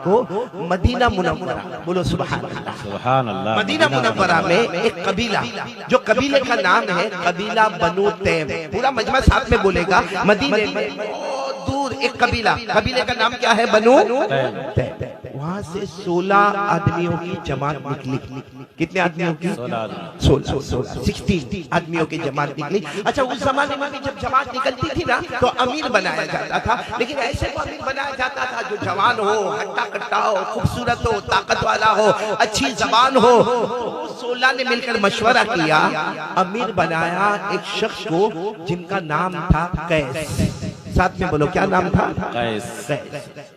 को Medina Munawwara, बोलो सुभान अल्लाह, सुभान अल्लाह। मदीना मुनव्वरा में एक कबीला, जो कबीले का नाम है कबीला बनु तैम, पूरा मजमा साथ में बोलेगा। मदीने में बहुत दूर एक कबीला, कबीले का नाम क्या है? बनु तैम। वहां से 16 आदमियों की जमात निकली। कितने आदमियों की? 16 आदमियों की जमात निकली। अच्छा, उस जमाने में भी जब जमात निकलती थी ना तो अमीर बनाया जाता था, लेकिन ऐसे को अमीर बनाया जाता था जो जवान हो, हट्टा कट्टा हो, खूबसूरत हो, ताकत वाला हो, अच्छी जबान हो। तो 16 ने मिलकर मशवरा किया, अमीर बनाया एक शख्स को जिनका नाम था कैस। साथ में बोलो, क्या नाम था? कैस।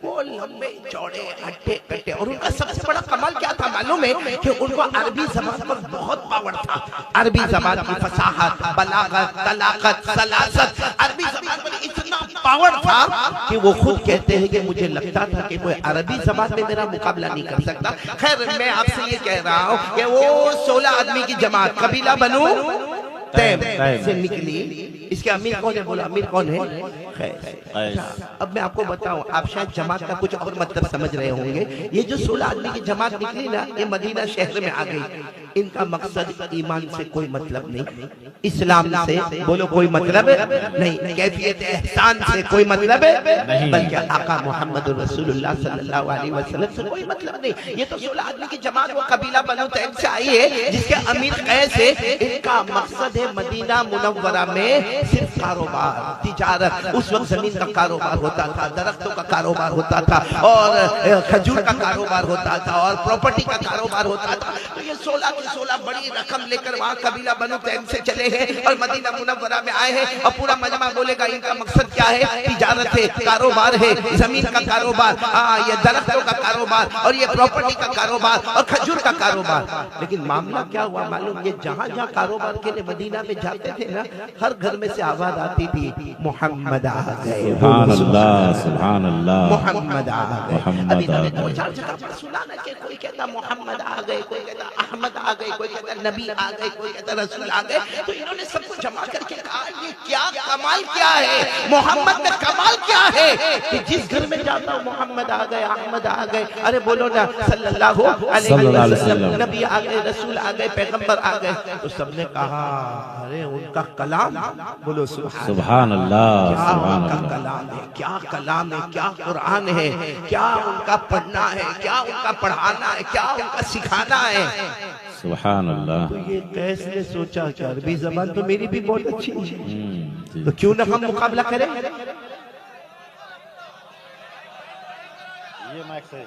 वो लंबे चौड़े हट्टे कट्टे, और उनका सबसे बड़ा कमाल क्या था मालूम है? कि उनको अरबी जबान पर बहुत पावर था। अरबी जबान की फसाहत, बलागत, तलाकत, सलासत, अरबी जबान पर इतना पावर था कि वो खुद कहते हैं कि मुझे लगता था कि कोई अरबी जबान में मेरा मुकाबला नहीं कर सकता। खैर, मैं आपसे ये कह रहा हूँ कि वो 16 आदमी की जमात कबीला बनु तैम से निकली। इसके अमीर कौन है? बोला, अमीर कौन है? खैस। अब मैं आपको बताऊं, आप शायद जमात का कुछ और मतलब समझ रहे होंगे। ये जो 16 आदमी की जमात निकली ना, ये मदीना शहर में आ गई। इनका मकसद ईमान से कोई मतलब नहीं, इस्लाम से बोलो कोई मतलब नहीं, कैफियत एहसान से कोई मतलब नहीं, बल्कि आका मोहम्मद रसूलुल्लाह सल्लल्लाहु अलैहि वसल्लम से कोई मतलब नहीं। ये तो 16 आदमी की जमात वो कबीला बनु तैम से आई है, जिसके अमीर कैस है। इनका मकसद है मदीना मुनव्वरा में सिर्फ कारोबार, तिजारत। उस वक्त जमीन का कारोबार होता था, दरख्तों का कारोबार होता था, और खजूर का कारोबार होता था, और प्रॉपर्टी का कारोबार होता था। तो ये 16 बड़ी रकम लेकर वहाँ कबीला बनु तैम से चले हैं और मदीना मुनव्वरा में आए हैं। और पूरा मजमा बोलेगा इनका मकसद क्या है? तिजारत है, कारोबार है, जमीन का कारोबार, ये दरख्तों का कारोबार, और ये प्रॉपर्टी का कारोबार, और खजूर का कारोबार। लेकिन मामला क्या हुआ मालूम? ये जहाँ जहाँ कारोबार के लिए मदीना में जाते थे ना, हर घर में से आवाज आती थी, मोहम्मद आ गए, सुभान अल्लाह, मोहम्मद आ गए। अभी तक 2-4 जगह पर सुना ना कि कोई कहता मोहम्मद आ गए, कोई कहता अहमद आ गए, कोई कहता नबी आ गए, कोई कहता रसूल आ गए। तो इन्होंने सबको जमा करके कहा, ये क्या कमाल क्या है? मोहम्मद में कमाल क्या है कि जिस घर में जाता हूँ मोहम्मद आ गए, अहमद आ गए। अरे बोलो ना सल्लल्लाहु अलैहि वसल्लम, नबी आ गए, रसूल आ गए, पैगंबर आ गए। तो सबने कहा, अरे उनका कलाम, बोलो सुभान अल्लाह, क्या उनका कलाम है, क्या कलाम है, क्या कुरान है, क्या उनका पढ़ना है, क्या उनका पढ़ाना है, क्या उनका सिखाना है। सुभान अल्लाह। तो ये कैसे सोचा कि अरबी जबान तो मेरी भी बहुत अच्छी है, तो क्यों ना हम मुकाबला करें? ये माइक सही है,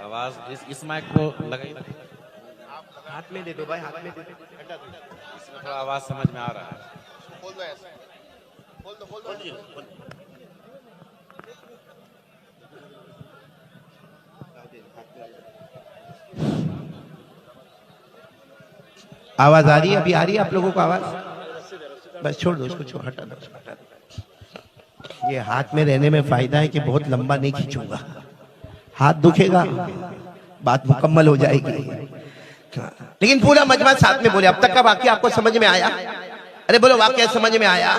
आवाज इस माइक को लगाइए, हाथ में दे दो भाई, हाथ में दे दो, इसमें थोड़ा आवाज समझ में आ रहा है। बोल दो ऐसे, बोल दो। आवाज आ रही है? अभी आ रही है आप लोगों को आवाज? बस छोड़ दो उसको, हटा दो। ये हाथ में रहने में फायदा है कि बहुत लंबा नहीं खींचूंगा, हाथ दुखेगा, बात मुकम्मल हो जाएगी। लेकिन पूरा मजमा साथ में बोले। अब तक का वाकया आपको समझ में आया? अरे बोलो, वाकया समझ में आया?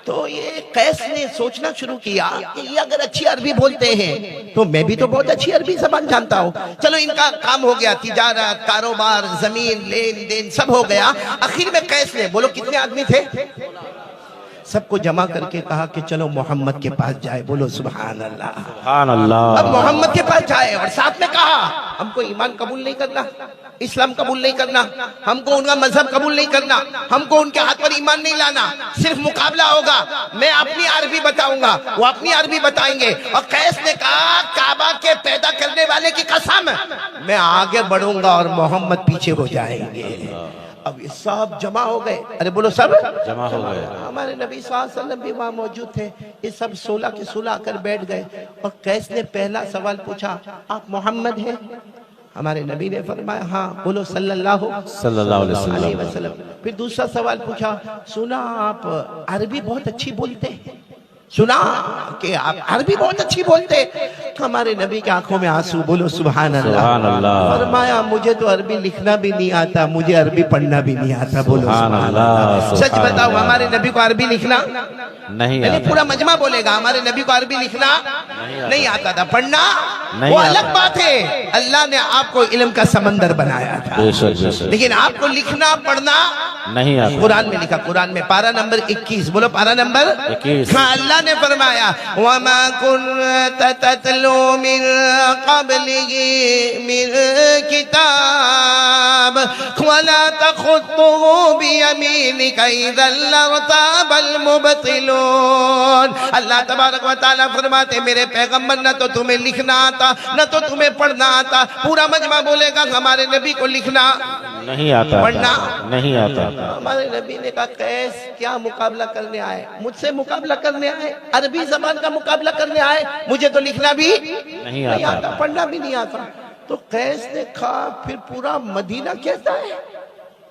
तो ये कैस ने सोचना शुरू किया कि ये अगर अच्छी अरबी बोलते हैं तो मैं भी तो बहुत अच्छी अरबी जबान जानता हूँ। चलो, इनका काम हो गया, तिजारत, कारोबार, जमीन, लेन देन सब हो गया। आखिर में कैस ने, बोलो कितने आदमी थे? सबको जमा करके कहा कि चलो मोहम्मद के पास जाए। बोलो सुभान अल्लाह, सुभान अल्लाह। अब मोहम्मद के पास जाए और साथ में कहा, हमको ईमान कबूल नहीं करना, इस्लाम कबूल नहीं करना, हमको उनका मजहब कबूल नहीं करना, हमको उनके हाथ पर ईमान नहीं लाना, सिर्फ मुकाबला होगा। मैं अपनी अरबी बताऊंगा, वो अपनी अरबी बताएंगे। और कैस ने कहा, काबा के पैदा करने वाले की कसम, मैं आगे बढ़ूंगा और मोहम्मद पीछे हो जाएंगे। अब ये सब जमा हो गए। अरे बोलो, सब जमा हो गए। हमारे नबी सल्लल्लाहु अलैहि वसल्लम भी वहां मौजूद थे। ये सब 16 के 16 आकर बैठ गए और कैस ने पहला सवाल पूछा, आप मोहम्मद हैं? हमारे नबी ने फरमाया, हाँ। बोलो सल्लल्लाहु अलैहि वसल्लम। फिर दूसरा सवाल पूछा, सुना आप अरबी बहुत अच्छी बोलते हैं, सुना कि आप अरबी बहुत अच्छी बोलते। हमारे नबी की आंखों में आंसू, बोलो सुभान सुभान अल्लाह। अल्लाह। फरमाया मुझे तो अरबी लिखना भी नहीं आता, मुझे अरबी पढ़ना भी नहीं आता, बोलो सुभान सुभान अल्लाह, अल्लाह। सच सुभान बताओ अल्लाह। हमारे नबी को अरबी लिखना नहीं यानी आता। पूरा मजमा बोलेगा हमारे नबी को अरबी लिखना नहीं आता था, पढ़ना नहीं वो आता। अलग बात है। अल्लाह ने आपको इल्म का समंदर बनाया था, बेशक बेशक। लेकिन आपको लिखना पढ़ना नहीं आता। कुरान में लिखा, कुरान में पारा नंबर 21, बोलो पारा नंबर 21। हाँ, अल्लाह ने फरमाया वमा कुन्त ततलू मिन क़ब्लिही मिन किताब वला तख़ुत्तुहु बियमीनिका इज़न लर्ताबल मुबतिलून। अल्लाह तबारक व तआला फरमाते मेरे पैगंबर न तो तुम्हें लिखना आता न तो तुम्हें पढ़ना आता। पूरा मजमा बोलेगा हमारे नबी को लिखना नहीं आता। पढ़ना नहीं आता। हमारे नबी ने कहा कैस क्या मुकाबला करने आए, मुझसे मुकाबला करने आए, अरबी जबान का मुकाबला करने आए, मुझे तो लिखना भी नहीं नहीं आता। आता, पढ़ना भी नहीं आता। तो कैस ने कहा फिर पूरा मदीना कहता है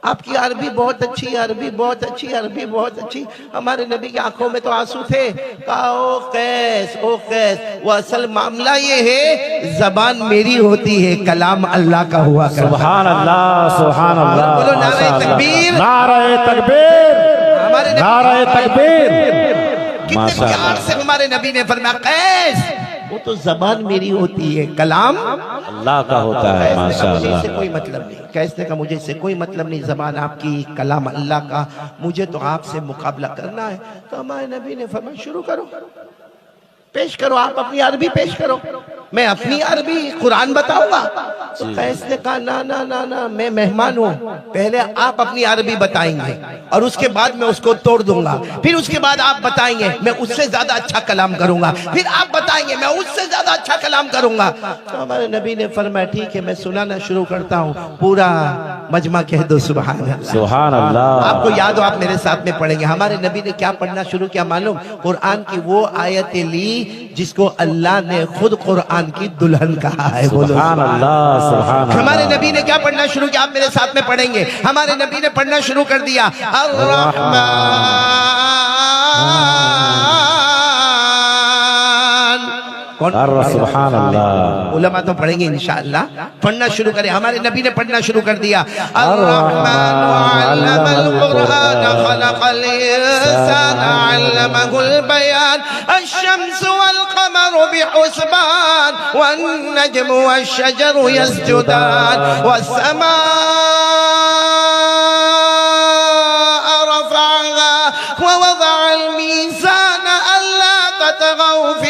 आपकी अरबी बहुत अच्छी, अरबी बहुत अच्छी, अरबी बहुत अच्छी। हमारे नबी की आंखों में तो आंसू थे। कहा ओ कैस, ओ कैस, वो असल मामला ये है जबान मेरी होती है, कलाम अल्लाह का हुआ करता है। सुभान अल्लाह, सुभान अल्लाह। बोलो नारे माशाअल्लाह। तकबीर। नारे तकबीर, हमारे नबी नारे तकबीर। कितने माशाअल्लाह। प्यार से हमारे नबी ने फरमाया कैस वो तो जबान मेरी होती है, कलाम अल्लाह का होता है। कैस ने कहा मुझे माशाअल्लाह। इससे कोई मतलब नहीं, कैस ने कहा मुझे इससे कोई मतलब नहीं, जबान आपकी, कलाम अल्लाह का, मुझे तो आपसे मुकाबला करना है। तो हमारे नबी ने फरमाया शुरू करो, पेश करो, आप अपनी अरबी पेश करो, मैं अपनी अरबी कुरान बताऊंगा। तो कैस ने कहा ना ना ना ना, मैं मेहमान हूँ, पहले आप अपनी अरबी बताएंगे और उसके बाद मैं उसको तोड़ दूंगा, फिर उसके बाद आप बताएंगे मैं उससे ज्यादा अच्छा कलाम करूंगा, फिर आप बताएंगे मैं उससे ज्यादा अच्छा कलाम करूंगा। तो हमारे नबी ने फरमाया ठीक है मैं सुनाना शुरू करता हूँ, पूरा मजमा कह दो सुभान अल्लाह। सुभान अल्लाह। आपको याद हो आप मेरे साथ में पढ़ेंगे। हमारे नबी ने क्या पढ़ना शुरू किया मालूम? कुरान की वो आयतें ली जिसको अल्लाह ने खुद कुरान की दुल्हन कहा है। बोलो सुभान अल्लाह, सुभान अल्लाह। हमारे नबी ने क्या पढ़ना शुरू किया? आप मेरे साथ में पढ़ेंगे। हमारे नबी ने पढ़ना शुरू कर दिया सुभान अल्लाह। उलमा तो पढ़ेंगे इंशाअल्लाह। पढ़ना शुरू करें। हमारे नबी ने पढ़ना शुरू कर दिया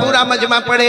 पूरा मजमा पढ़े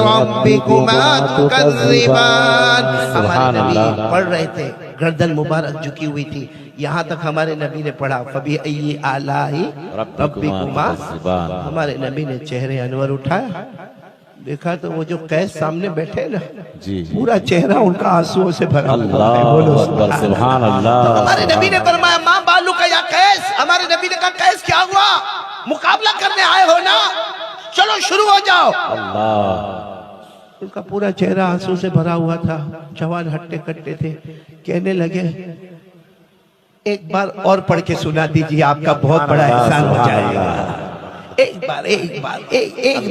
रब्बिकुमा तुकज़्ज़िबान. हमारे नबी पढ़ रहे थे, गर्दन मुबारक झुकी हुई थी, यहाँ तक हमारे नबी ने पढ़ा फबिअय्यि आलाइ रब्बिकुमा. हमारे नबी ने चेहरे अनवर उठाया, देखा तो वो जो कैस सामने बैठे ना जी पूरा चेहरा उनका आंसुओं से भरा हुआ है. बोलो अल्लाह अकबर, सुभान अल्लाह. तो हमारे नबी ने फरमाया माँ बालू का या कैस. हमारे नबी ने कहा कैस क्या हुआ, मुकाबला करने आए हो ना, चलो शुरू हो जाओ. उनका पूरा चेहरा आंसू से भरा हुआ था, जवान हट्टे कट्टे थे, कहने लगे एक बार और पढ़ के सुना दीजिए, आपका बहुत बड़ा एहसान हो जाएगा. एक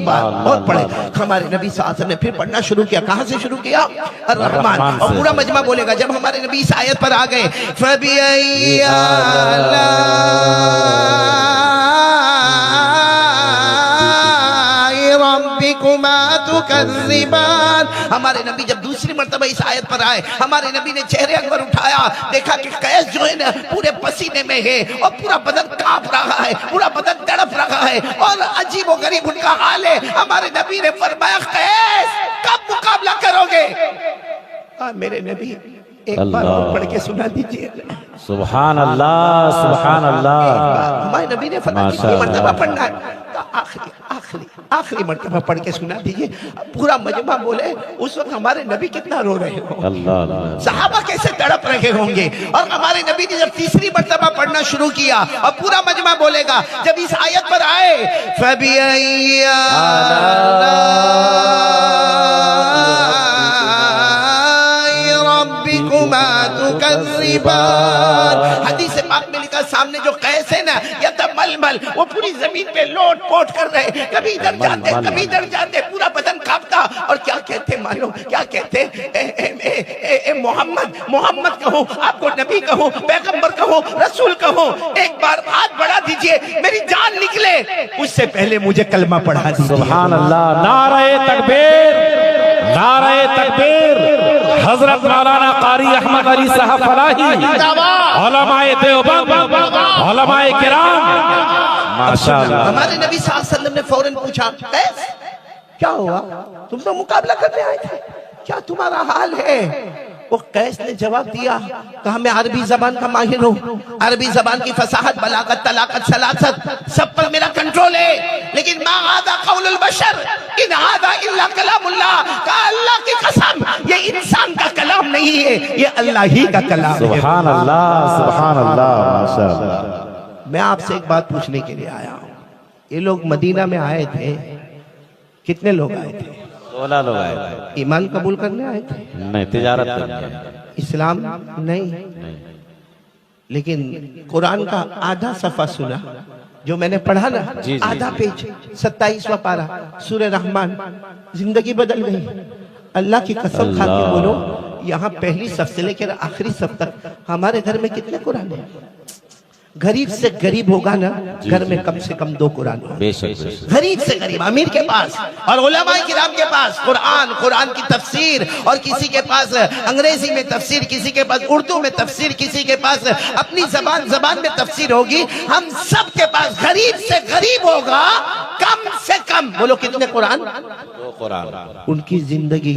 बार और पढ़े. हमारे नबी साहब ने फिर पढ़ना शुरू किया. कहां से शुरू किया? अर्रहमान. और पूरा मजमा बोलेगा. जब हमारे नबी इस आयत पर आ गए फबिअय्यि आलाइ रब्बिकुमा तुकज़्ज़िबान. हमारे नबी जब दूसरी मर्तबा इस आयत पर आए, हमारे नबी ने चेहरे अनवर उठाया, देखा कि कैस जो है ना पूरे पसीने में है और पूरा बदन कांप रहा है, पूरा बदन तड़प रहा है और अजीब व गरीब उनका हाल है. हमारे नबी ने फरमाया कैस कब मुकाबला करोगे? मेरे नबी एक बार और पढ़ के सुना दीजिए। सुभान अल्लाह, सुभान अल्लाह। हमारे नबी ने फरमाया कितनी मर्तबा पढ़ना है, तो आखिरी आखिरी आखिरी मर्तबा पढ़ के सुना दीजिए। पूरा मजमा बोले उस वक्त हमारे नबी कितना रो रहे हो, अल्लाह अल्लाह। सहाबा कैसे तड़प रहे होंगे। और हमारे नबी ने जब तीसरी मर्तबा पढ़ना शुरू किया और पूरा मजमा बोलेगा, जब इस आयत पर आए फबिअय्या रब्बिकुमा तुकज़्ज़िबान, हदीस पाक में लिखा सामने जो कैस है ना या तमलमल, वो पूरी जमीन पे लोट पोट कर रहे, कभी इधर जाते कभी इधर जाते, पूरा बदन कांपता। और क्या कहते मालूम, क्या कहते मोहम्मद मोहम्मद कहो, आपको नबी कहो, पैगंबर कहो, रसूल कहो, एक बार हाथ बढ़ा दीजिए, मेरी जान निकले उससे पहले मुझे कलमा पढ़ा दीजिए। सुभान अल्लाह। नारे तकबीर, नारे तकबीर। हजरत मौलाना कारी अहमद अली साहब फलाही, उलमाए देवबंद, उलमाए किराम, माशाअल्लाह। हमारे नबी सल्लल्लाहु अलैहि वसल्लम ने फौरन पूछा, कैस क्या हुआ, तुम तो मुकाबला करने आए थे, क्या तुम्हारा हाल है? वो कैस ने जवाब दिया, कहा मैं अरबी जबान का माहिर हूँ, अरबी जबान की फसाहत, बलागत, तलाकत, सलासत सब पर मेरा कंट्रोल है, लेकिन मा हादा कौलुल बशर इन हादा इल्ला कलामुल्लाह, कहा अल्लाह की कसम ये इंसान का कलाम नहीं है, ये अल्लाह ही का कलाम है। सुभान अल्लाह, सुभान अल्लाह, माशाअल्लाह। मैं आपसे एक बात पूछने के लिए आया हूँ, ये लोग मदीना में आए थे, कितने लोग आए थे? 16 लोग आए थे। ईमान कबूल करने आए थे? नहीं, तिजारत करने। इस्लाम नहीं, लेकिन कुरान का आधा सफा सुना जो मैंने पढ़ा ना, आधा पेज 27वां पारा सूरह रहमान, जिंदगी बदल गई। अल्लाह की कसम खा के बोलो, यहाँ पहली सफ से लेकर आखिरी सफ तक हमारे घर में कितने कुरान है? गरीब से गरीब होगा ना, घर में कम से कम 2 कुरान होगा। बेशक। गरीब से गरीब अमीर के पास और उलमाए किराम के पास कुरान, कुरान की तफसीर, और किसी के पास अंग्रेजी में तफसीर, किसी के पास उर्दू में तफसीर, किसी के पास अपनी जबान में तफसीर होगी। हम सब के पास गरीब से गरीब होगा कम से कम, बोलो कितने कुरान? 2 कुरान। उनकी जिंदगी,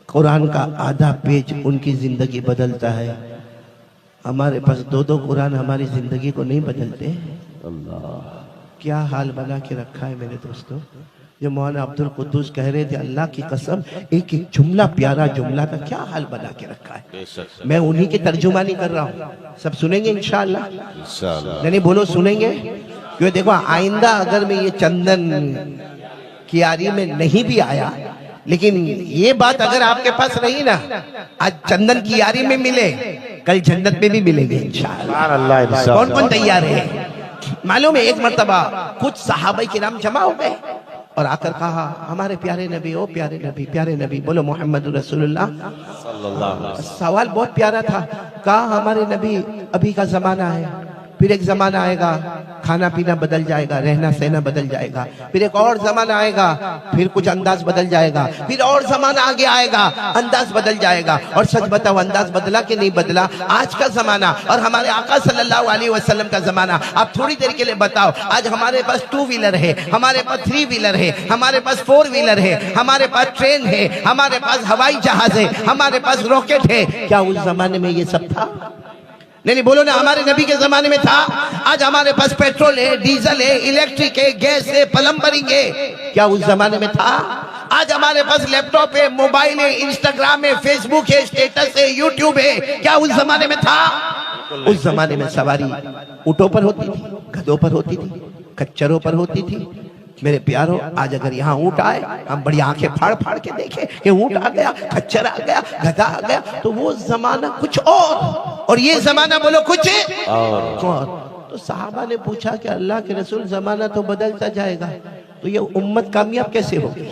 कुरान का आधा पेज उनकी जिंदगी बदलता है। हमारे पास 2-2 कुरान हमारी जिंदगी को नहीं बदलते। अल्लाह, क्या हाल बना के रखा है मेरे दोस्तों। जो मौलाना अब्दुल कुद्दूस कह रहे थे, अल्लाह की कसम एक एक जुमला, प्यारा जुमला का क्या हाल बना के रखा है। मैं उन्हीं की तर्जुमानी कर रहा हूँ, सब सुनेंगे इंशाअल्लाह। नहीं बोलो सुनेंगे, क्यों देखो आइंदा अगर मैं ये चंदन कियारी में नहीं भी आया, लेकिन ये बात अगर आपके पास रही ना, आज चंदन कियारी में मिले, कल जन्नत में भी मिलेंगे इंशाअल्लाह। कौन कौन तैयार है? मालूम है एक मर्तबा कुछ सहाबा किराम जमा हो गए और आकर कहा, हमारे प्यारे नबी, ओ प्यारे नबी, प्यारे नबी, बोलो मोहम्मद रसूलुल्लाह सल्लल्लाहु अलैहि वसल्लम। सवाल बहुत प्यारा था। कहा हमारे नबी अभी का जमाना है, फिर एक जमाना आएगा खाना पीना बदल जाएगा, रहना सहना बदल जाएगा, फिर एक और जमाना आएगा, फिर कुछ अंदाज बदल जाएगा, फिर और जमाना आगे आएगा, अंदाज बदल जाएगा। और सच बताओ अंदाज बदला कि नहीं बदला? आज का जमाना और हमारे आका सल्लल्लाहु अलैहि वसल्लम का जमाना, आप थोड़ी देर के लिए बताओ, आज हमारे पास 2 व्हीलर है, हमारे पास 3 व्हीलर है, हमारे पास 4 व्हीलर है, हमारे पास ट्रेन है, हमारे पास हवाई जहाज है, हमारे पास रॉकेट है। क्या उस जमाने में ये सब था? नहीं बोलो ना, हमारे नबी के जमाने में था। आज हमारे पास पेट्रोल है, डीजल है, इलेक्ट्रिक है, गैस है, प्लम्बरिंग है। क्या उस जमाने में था? आज हमारे पास लैपटॉप है, मोबाइल है, इंस्टाग्राम है, फेसबुक है, स्टेटस है, यूट्यूब है। क्या उस जमाने में था? उस जमाने में सवारी ऊंटों पर होती थी, गधों पर होती थी, खच्चरों पर होती थी। मेरे प्यारों, आज अगर यहाँ ऊंट आए, हम बड़ी आंखें फाड़ फाड़ के देखें कि ऊंट आ गया, खच्चर आ गया, गधा आ गया, तो वो जमाना कुछ और ये जमाना बोलो कुछ और। तो साहबा ने पूछा कि अल्लाह के रसूल, जमाना तो बदलता जाएगा, तो ये उम्मत कामयाब कैसे होगी?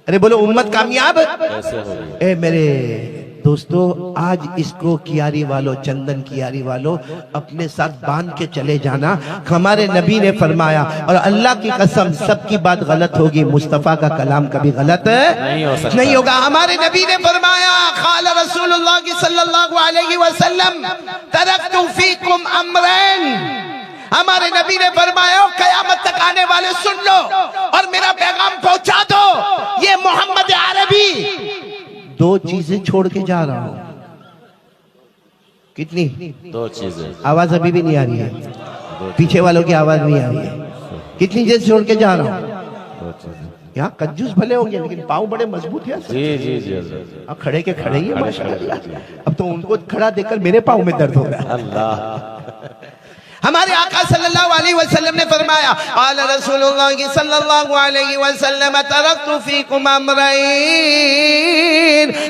अरे बोलो उम्मत कामयाब कैसे होगी? ए मेरे दोस्तों, आज इसको कियारी वालों, चंदन कियारी वालों, अपने साथ बांध के चले जाना। हमारे नबी ने फरमाया, और अल्लाह की कसम सबकी बात गलत होगी, मुस्तफा का कलाम कभी गलत नहीं होगा। हमारे नबी ने फरमाया, क़ाल रसूलुल्लाह सल्लल्लाहु अलैहि वसल्लम, तरक्तु फीकुम अमरैन। हमारे नबी ने फरमाया, कयामत तक आने वाले सुन लो और मेरा पैगाम पहुंचा दो। ये मोहम्मद अरबी 2 चीजें छोड़ के जा रहा हूं। कितनी? 2 चीजें। आवाज अभी भी नहीं आ रही है, पीछे वालों की आवाज नहीं आ रही है। कितनी चीज छोड़ के जा रहा हूँ? 2 चीजें। यहाँ कंजूस भले होंगे लेकिन पाँव बड़े मजबूत है। जी जी जी जी। अब खड़े के खड़े ही है माशाल्लाह। अब तो उनको खड़ा देखकर मेरे पाँव में दर्द हो रहा है। अल्लाह। हमारे आका सल्लल्लाहु अलैहि वसल्लम ने फरमाया, आला रसूलुल्लाह सल्लल्लाहु अलैहि वसल्लम तरक्तु फीकुम अमरैन।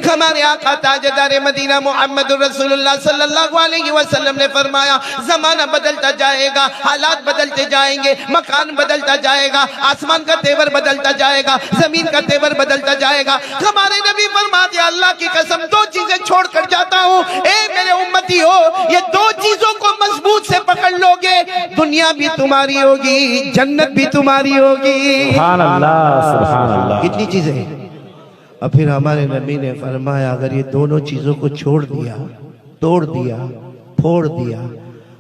हमारे आका ताजदार मदीना मोहम्मद रसूलुल्लाह सल्लल्लाहु अलैहि वसल्लम ने फरमाया, जमाना बदलता जाएगा, हालात बदलते जाएंगे, मकान बदलता जाएगा, आसमान का तेवर बदलता जाएगा, जमीन का तेवर बदलता जाएगा। हमारे नबी फरमाते, अल्लाह की कसम 2 चीजें छोड़ कर जाता हूँ, ए मेरे उम्मती हो, ये 2 चीजों को मजबूत से पकड़ लोगे, दुनिया भी तुम्हारी होगी, जन्नत भी तुम्हारी होगी। सुभान अल्लाह, सुभान अल्लाह। कितनी चीजें? और फिर हमारे नबी ने फरमाया, अगर ये दोनों चीजों को छोड़ दिया, तोड़ दिया, फोड़ दिया,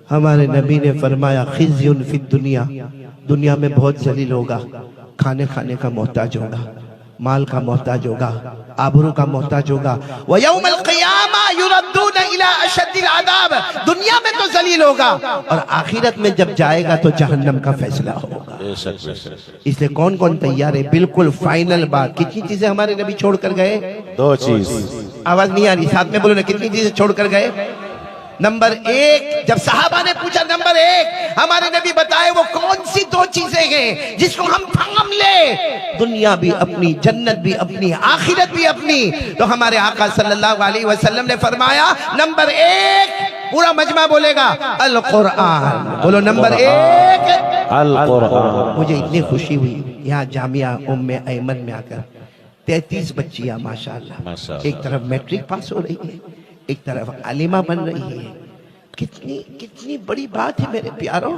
हमारे नबी ने फरमाया, खिज़्युन फिद दुनिया, दुनिया में बहुत जलील होगा, खाने का मोहताज होगा, माल का मोहताज होगा, आबरू का मोहताज होगा। व यौमल क़ियामा युरद्दून इला अशद्दिल अज़ाब, दुनिया में तो जलील होगा और आखिरत में जब जाएगा तो जहन्नम का फैसला होगा। बेशक बेशक। इसलिए कौन कौन तैयार है? बिल्कुल फाइनल बात। कितनी चीजें हमारे नबी छोड़ कर गए? 2 चीज। आवाज नहीं आ रही, साथ में बोलो ना, कितनी चीजें छोड़ कर गए? नंबर 1, जब सहाबा ने पूछा नंबर 1, हमारे नबी बताए वो कौन सी 2 चीजें हैं जिसको हम थाम ले, दुनिया भी अपनी, जन्नत भी अपनी, आखिरत भी अपनी। तो हमारे आका सल्लल्लाहु अलैहि वसल्लम ने फरमाया, नंबर 1, पूरा मजमा बोलेगा, अल कुरान। बोलो नंबर 1, अल कुरान। मुझे इतनी खुशी हुई यहाँ जामिया उम्मे ऐमन में आकर 33 बच्चियां माशाल्लाह, माशाल्लाह। एक तरफ मैट्रिक पास हो रही है, एक तरफ आलिमा बन रही है। कितनी कितनी बड़ी बात है मेरे प्यारों।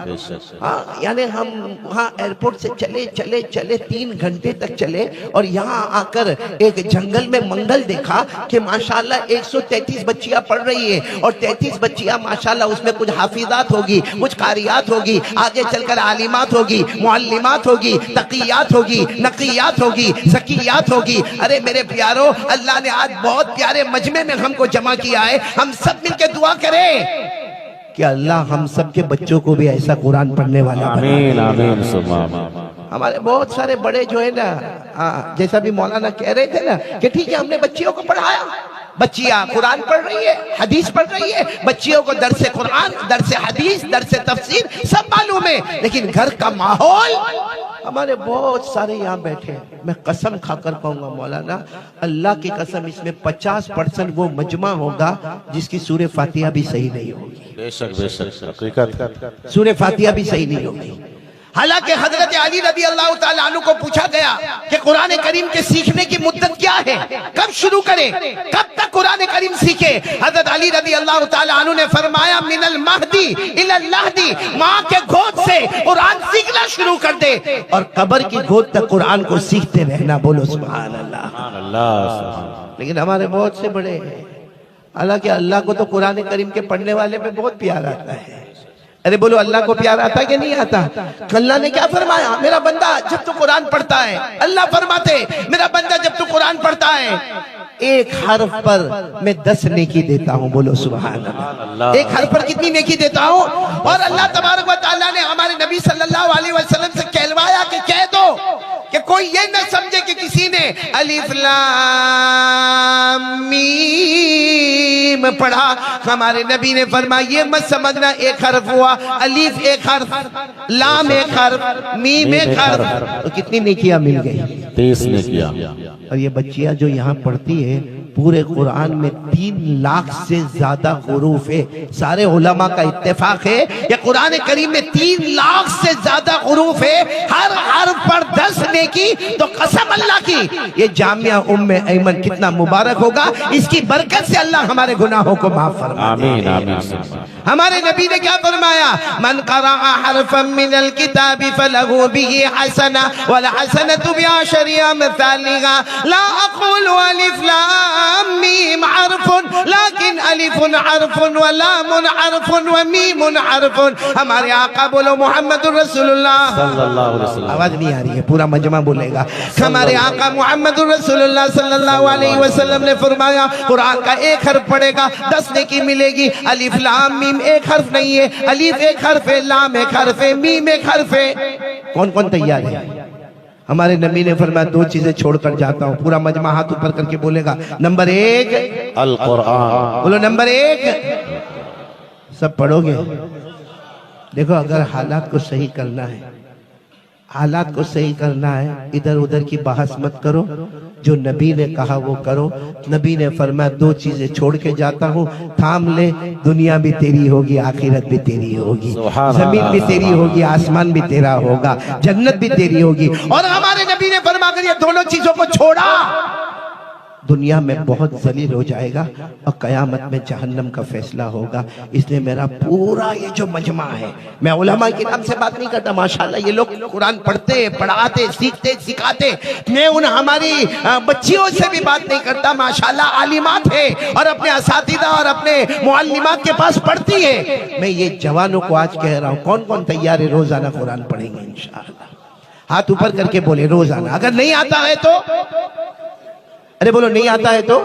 हाँ, यानी हम वहाँ एयरपोर्ट से चले 3 घंटे तक चले और यहाँ आकर एक जंगल में मंगल देखा कि माशाल्लाह 133 बच्चियां पढ़ रही है और 33 बच्चियां माशाल्लाह, उसमें कुछ हाफिजात होगी, कुछ कारियात होगी, आगे चलकर आलिमात होगी, मुअल्लिमात होगी, तकियात होगी, नकियात होगी, ज़कियात होगी। अरे मेरे प्यारों, अल्लाह ने आज बहुत प्यारे मजमे में हमको जमा किया है। हम सब मिलकर दुआ करें कि अल्लाह हम सब के बच्चों को भी ऐसा कुरान पढ़ने वाला बनाए। आमीन आमीन सुभान। हमारे बहुत सारे बड़े जो है ना, जैसा भी मौलाना कह रहे थे ना कि ठीक है हमने बच्चियों को पढ़ाया, बच्चियां कुरान पढ़ रही है, हदीस पढ़ रही है, बच्चियों को दरसे कुरान, दरसे हदीस, दरसे तफसीर सब मालूम है, लेकिन घर का माहौल, हमारे बहुत सारे यहाँ बैठे हैं, मैं कसम खाकर कहूंगा मौलाना, अल्लाह की कसम, इसमें 50% वो मजमा होगा जिसकी सूरह फातिहा भी सही नहीं होगी। बेशक बेशक, हकीकत। सूरह फातिहा भी सही नहीं होगी। हालांकि हजरत अली रज़ी अल्लाह तआला अन्हु को पूछा गया कि कुरान करीम के सीखने की मुद्दत क्या है, कब शुरू करें, कब तक कुरान करीम सीखे? हजरत अली रज़ी अल्लाह तआला अन्हु ने फरमाया, मिनल महदी इलल लहदी, माँ के गोद से कुरान सीखना शुरू कर दे और कब्र की गोद तक कुरान को सीखते रहना। बोलो सुभान अल्लाह। लेकिन हमारे बहुत से बड़े हैं, हालांकि अल्लाह को तो कुरान करीम के पढ़ने वाले पे बहुत प्यार आता है। अरे बोलो, अल्लाह को प्यार आता है कि नहीं आता? अल्लाह ने क्या फरमाया, मेरा बंदा जब तू कुरान पढ़ता है, अल्लाह फरमाते मेरा बंदा जब तू कुरान पढ़ता है, 1 हर्फ पर मैं 10 नेकी देता हूँ। बोलो सुभान अल्लाह। 1 हर्फ पर कितनी नेकी देता हूँ? और अल्लाह तबारक व तआला ने हमारे नबी सल्लल्लाहु अलैहि वसल्लम से कहलवाया कि कह दो कि कोई ये न समझे कि किसी ने अलिफ लाम मीम पढ़ा। हमारे नबी ने फरमाया, ये मत समझना 1 हर्फ हुआ, अलिफ 1 हर्फ, लाम 1 हर्फ, मीम 1 हर्फ, तो कितनी नेकियां मिल गई? 30 नेकियां। और ये बच्चियां जो यहाँ पढ़ती है, पूरे कुरान में 3 लाख से ज्यादा हुरूफ है। सारे उलमा का इत्तेफाक है कि कुरान करीम में 3 लाख से ज्यादा हुरूफ है, हर हर्फ पर 10 नेकी। तो कसम अल्लाह की, ये जामिया उम्मे ऐमन कितना मुबारक होगा, इसकी बरकत से अल्लाह हमारे गुनाहों को माफ फरमाए। आमीन आमीन। हमारे नबी ने क्या फरमाया, मन क़रअ हरफन मिनल किताबि फलहु बिही हसना वल हसनतु बिअशरि अमसालिहा ला अक़ूलु अलिफ लाम मीम हरफुन लाकिन अलिफुन हरफुन व लामुन हरफुन व मीमुन हरफुन। हमारे आका आका बोलो मोहम्मदुर रसूलुल्लाह। सल्लल्लाहु अलैहि वसल्लम। आवाज नहीं आ रही है, पूरा मजमा बोलेगा। हमारे आका मोहम्मदुर रसूलुल्लाह सल्लल्लाहु अलैहि वसल्लम ने फरमाया कुरान का एक हर्फ पढ़ेगा 10 नेकी मिलेगी। अलिफ लाम मीम एक हर्फ नहीं है, अलिफ एक हर्फ है, लाम एक हर्फ है, मीम एक हर्फ है। कौन कौन तैयार है? हमारे नबी ने फरमाया 2 चीजें छोड़कर जाता हूं। पूरा मजमा हाथ ऊपर करके बोलेगा नंबर 1 अल कुरान। बोलो नंबर 1। सब पढ़ोगे? देखो अगर हालात को सही करना है, हालात को सही करना है, इधर उधर की बहस मत करो। जो नबी ने कहा वो करो। नबी ने फरमाया 2 चीजें छोड़ के जाता हूँ, थाम ले, दुनिया भी तेरी होगी, आखिरत भी तेरी होगी, जमीन भी तेरी होगी, आसमान भी तेरा होगा, जन्नत भी तेरी होगी। और हमारे नबी ने फरमाया अगर ये दोनों चीजों को छोड़ा दुनिया में बहुत जलील हो जाएगा और कयामत में जहन्नम का फैसला होगा। इसलिए मेरा पूरा ये जो मजमा है, मैं उलमा के नाम से बात नहीं करता, माशाल्लाह ये लोग कुरान पढ़ते, पढ़ाते, सीखते, सिखाते। मैं उन हमारी बच्चियों से भी बात नहीं करता, माशाल्लाह आलिमात है और अपने असातिदा और अपने मुअल्लिमात के पास पढ़ती है। मैं ये जवानों को आज कह रहा हूँ, कौन कौन तैयार है रोजाना कुरान पढ़ेंगे इंशाअल्लाह? हाथ ऊपर करके बोले रोजाना। अगर नहीं आता है तो अरे बोलो नहीं आता है तो।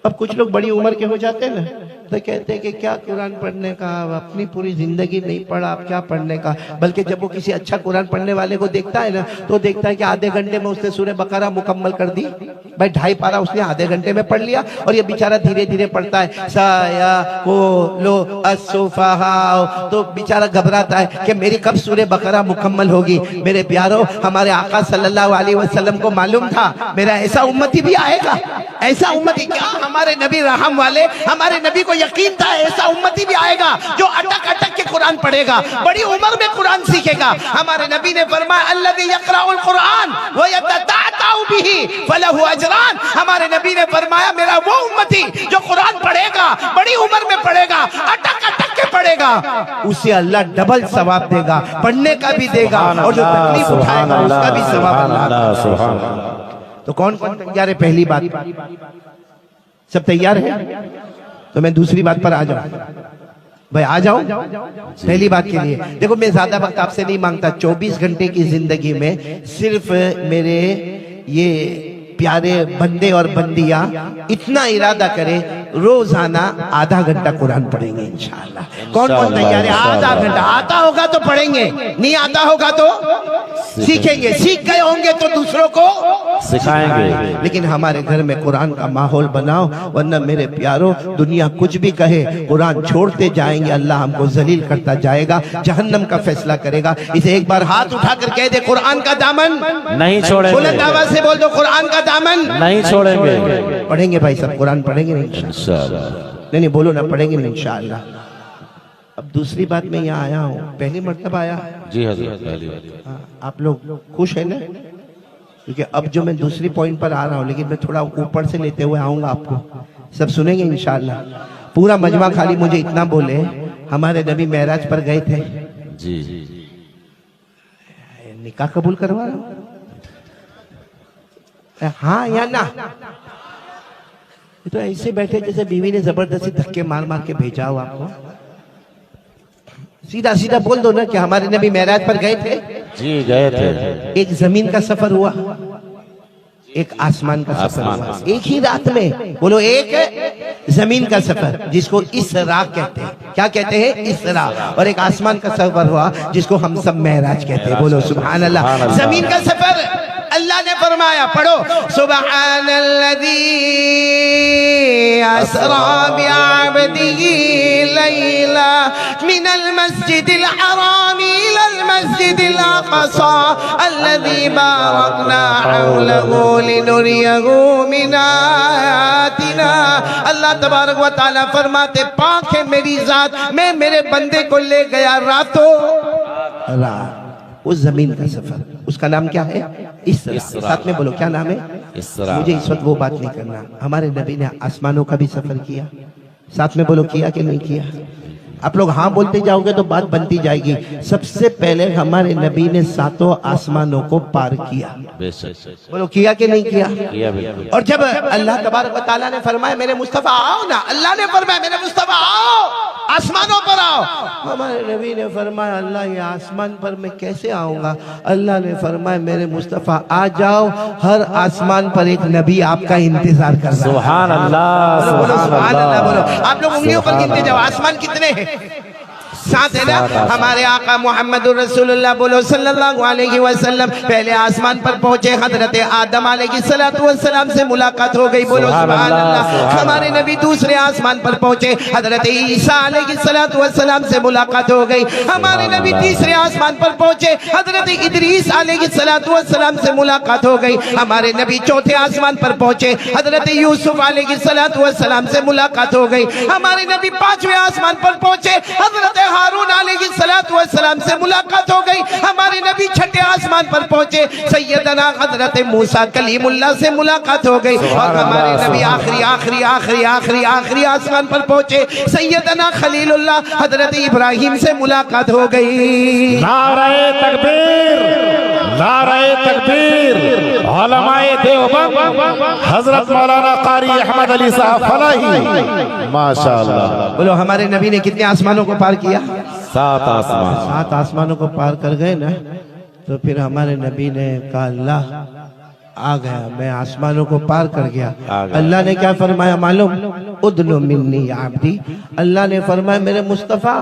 अब कुछ लोग बड़ी उम्र के हो जाते हैं ना, तो कहते हैं कि क्या कुरान पढ़ने का, अपनी पूरी जिंदगी नहीं पढ़ा, अब क्या पढ़ने का। बल्कि जब वो किसी अच्छा कुरान पढ़ने वाले को देखता है ना, तो देखता है कि आधे घंटे में उसने सूरह बकरा मुकम्मल कर दी। भाई 2.5 पारा उसने आधे घंटे में पढ़ लिया और ये बेचारा धीरे धीरे पढ़ता है। साया को लो असुफहाओ, तो बेचारा घबराता है कि मेरी कब सूरह बकरा मुकम्मल होगी। मेरे प्यारो, हमारे आका सल्लल्लाहु अलैहि वसल्लम को मालूम था मेरा ऐसा उम्मती भी आएगा, ऐसा उम्मती। क्या हमारे नबी रहम वाले, हमारे नबी को यकीन था ऐसा उम्मती भी आएगा जो अटक अटक के कुरान पढ़ेगा, बड़ी उम्र में कुरान सीखेगा। हमारे नबी ने फरमाया अल्लज़ी यक़राउल कुरान व यतताअतउ बिही फलहु अजरान। हमारे नबी ने फरमाया मेरा वो उम्मती जो कुरान पढ़ेगा, बड़ी उम्र में पढ़ेगा, अटक अटक के पढ़ेगा, उसे अल्लाह डबल सवाब देगा, पढ़ने का भी देगा और जो तकलीफ उठाएगा उसका भी सवाब अल्लाह। सुभान अल्लाह। तो कौन कौन तैयार है? पहली बात, सब तैयार है? तो मैं दूसरी बात पर आ जाऊं। भाई आ जाऊं पहली बात के लिए। देखो मैं ज्यादा वक्त आपसे नहीं मांगता, 24 घंटे की जिंदगी में सिर्फ मेरे ये प्यारे बंदे और बंदियां इतना इरादा करें, रोजाना आधा घंटा कुरान पढ़ेंगे इंशाअल्लाह। कौन कौन तैयार है? आधा घंटा। आता होगा तो पढ़ेंगे, नहीं आता होगा तो सीखेंगे, सीख गए होंगे तो दूसरों को सिखाएंगे। लेकिन हमारे घर में कुरान का माहौल बनाओ, वरना मेरे प्यारो दुनिया कुछ भी कहे, कुरान छोड़ते जाएंगे, अल्लाह हमको जलील करता जाएगा, जहन्नम का फैसला करेगा। इसे एक बार हाथ उठाकर कह दे कुरान का दामन नहीं छोड़ेंगे। बुलंद आवाज से बोल दो कुरान का दामन नहीं छोड़ेंगे। पढ़ेंगे भाई सब कुरान पढ़ेंगे नहीं इंशाअल्लाह? नहीं बोलो ना, पढ़ेंगे नहीं इंशाअल्लाह। अब दूसरी बात मैं यहाँ आया हूँ, पहली मर्तबा आया। जी हज़रत, पहली बार। आप लोग खुश है ना? क्योंकि अब जो मैं दूसरी पॉइंट पर आ रहा हूँ, लेकिन मैं थोड़ा ऊपर से लेते हुए आऊंगा, आपको सब सुनेंगे इंशाअल्लाह। पूरा मजमा खाली मुझे इतना बोले, हमारे नबी मेराज पर गए थे जी। निकाह कबूल करवा रहा हूँ, हाँ या ना? तो ऐसे बैठे जैसे बीवी ने जबरदस्ती धक्के मार मार के भेजा हो आपको। सीधा सीधा बोल दो ना कि हमारे नबी मेराज पर गए थे। जी गए थे। एक जमीन का सफर हुआ, एक आसमान का सफर हुआ, एक ही रात में। बोलो, एक जमीन का सफर जिसको इसरा कहते हैं, क्या कहते हैं? इसरा। और एक आसमान का सफर हुआ जिसको हम सब मेराज कहते हैं। बोलो सुभान अल्लाह। जमीन का सफर अल्लाह ने फरमाया, पढ़ो सुब्हानल्लज़ी असरा बिअब्दिही लैला मिनल मस्जिदिल हराम इलल मस्जिदिल अक़सा अल्लज़ी बारकना हौलहु लिनुरियहु मिन आयातिना। अल्लाह तबारक व तआला फरमाते, पाक है मेरी जात, मैं मेरे बंदे को ले गया रातों रात उस जमीन का सफर। उसका नाम क्या है? इसरा। साथ में बोलो, क्या नाम है? इसरा। मुझे इस वक्त वो बात नहीं करना। हमारे नबी ने आसमानों का भी सफर किया, साथ में बोलो, किया कि नहीं किया? आप लोग हाँ बोलते जाओगे तो बात बनती जाएगी। सबसे पहले हमारे नबी ने 7 आसमानों को पार किया। बेशक बोलो किया कि नहीं किया? किया बिल्कुल। और जब अल्लाह तबारक व तआला ने फरमाया मेरे मुस्तफा आओ ना, अल्लाह ने फरमाया मेरे मुस्तफा आओ, आसमानों पर आओ। हमारे नबी ने फरमाया अल्लाह ये आसमान पर मैं कैसे आऊंगा? अल्लाह ने फरमाया मेरे मुस्तफा आ जाओ, हर आसमान पर एक नबी आपका इंतजार कर रहा है। सुभान अल्लाह, बोलो सुभान अल्लाह, बोलो। आप लोग उंगलियों पर सुभान गिनते जाओ, आसमान कितने हैं? 7 है ना? हमारे आका मोहम्मद रसूलुल्लाह बोलो सल्लल्लाहु अलैहि वसल्लम पहले आसमान पर पहुंचे, हजरत आदम अलैहिस्सलातु वस्सलाम से मुलाकात हो गई। बोलो सुभान अल्लाह। हमारे नबी दूसरे आसमान पर पहुंचे, हजरत ईसा अलैहिस्सलातु वस्सलाम से मुलाकात हो गई। हमारे नबी तीसरे आसमान पर पहुंचे, हजरत इदरीस अलैहिस्सलातु वस्सलाम से मुलाकात हो गई। हमारे नबी चौथे आसमान पर पहुंचे, हजरत यूसुफ अलैहिस्सलातु वस्सलाम से मुलाकात हो गई। हमारे नबी 5वें आसमान पर पहुंचे, हजरत हारून अलैहिस्सलातु वस्सलाम से मुलाकात हो गई। हमारे नबी 6ठे आसमान पर पहुंचे, सैयदना हजरत मूसा कलीमुल्लाह से मुलाकात हो गई। और हमारे नबी आखिरी आखिरी आखिरी आखिरी आखिरी आसमान पर पहुंचे, सैयदना खलीलुल्लाह हजरत इब्राहिम से मुलाकात हो गई। नारे तकबीर, नारे तकबीर। उलमाए देवबंद हजरत मौलाना कारी अहमद अली साहब फलाही, माशाअल्लाह। बोलो हमारे नबी ने कितने आसमानों को पार किया? 7 आसमान। 7 आसमानों को पार कर गए ना, तो फिर हमारे नबी ने कहा अल्लाह आ गया, मैं आसमानों को पार कर गया। अल्लाह ने क्या फरमाया मालूम? उदनु मिन्नी या अब्दी। अल्लाह ने फरमाया मेरे मुस्तफा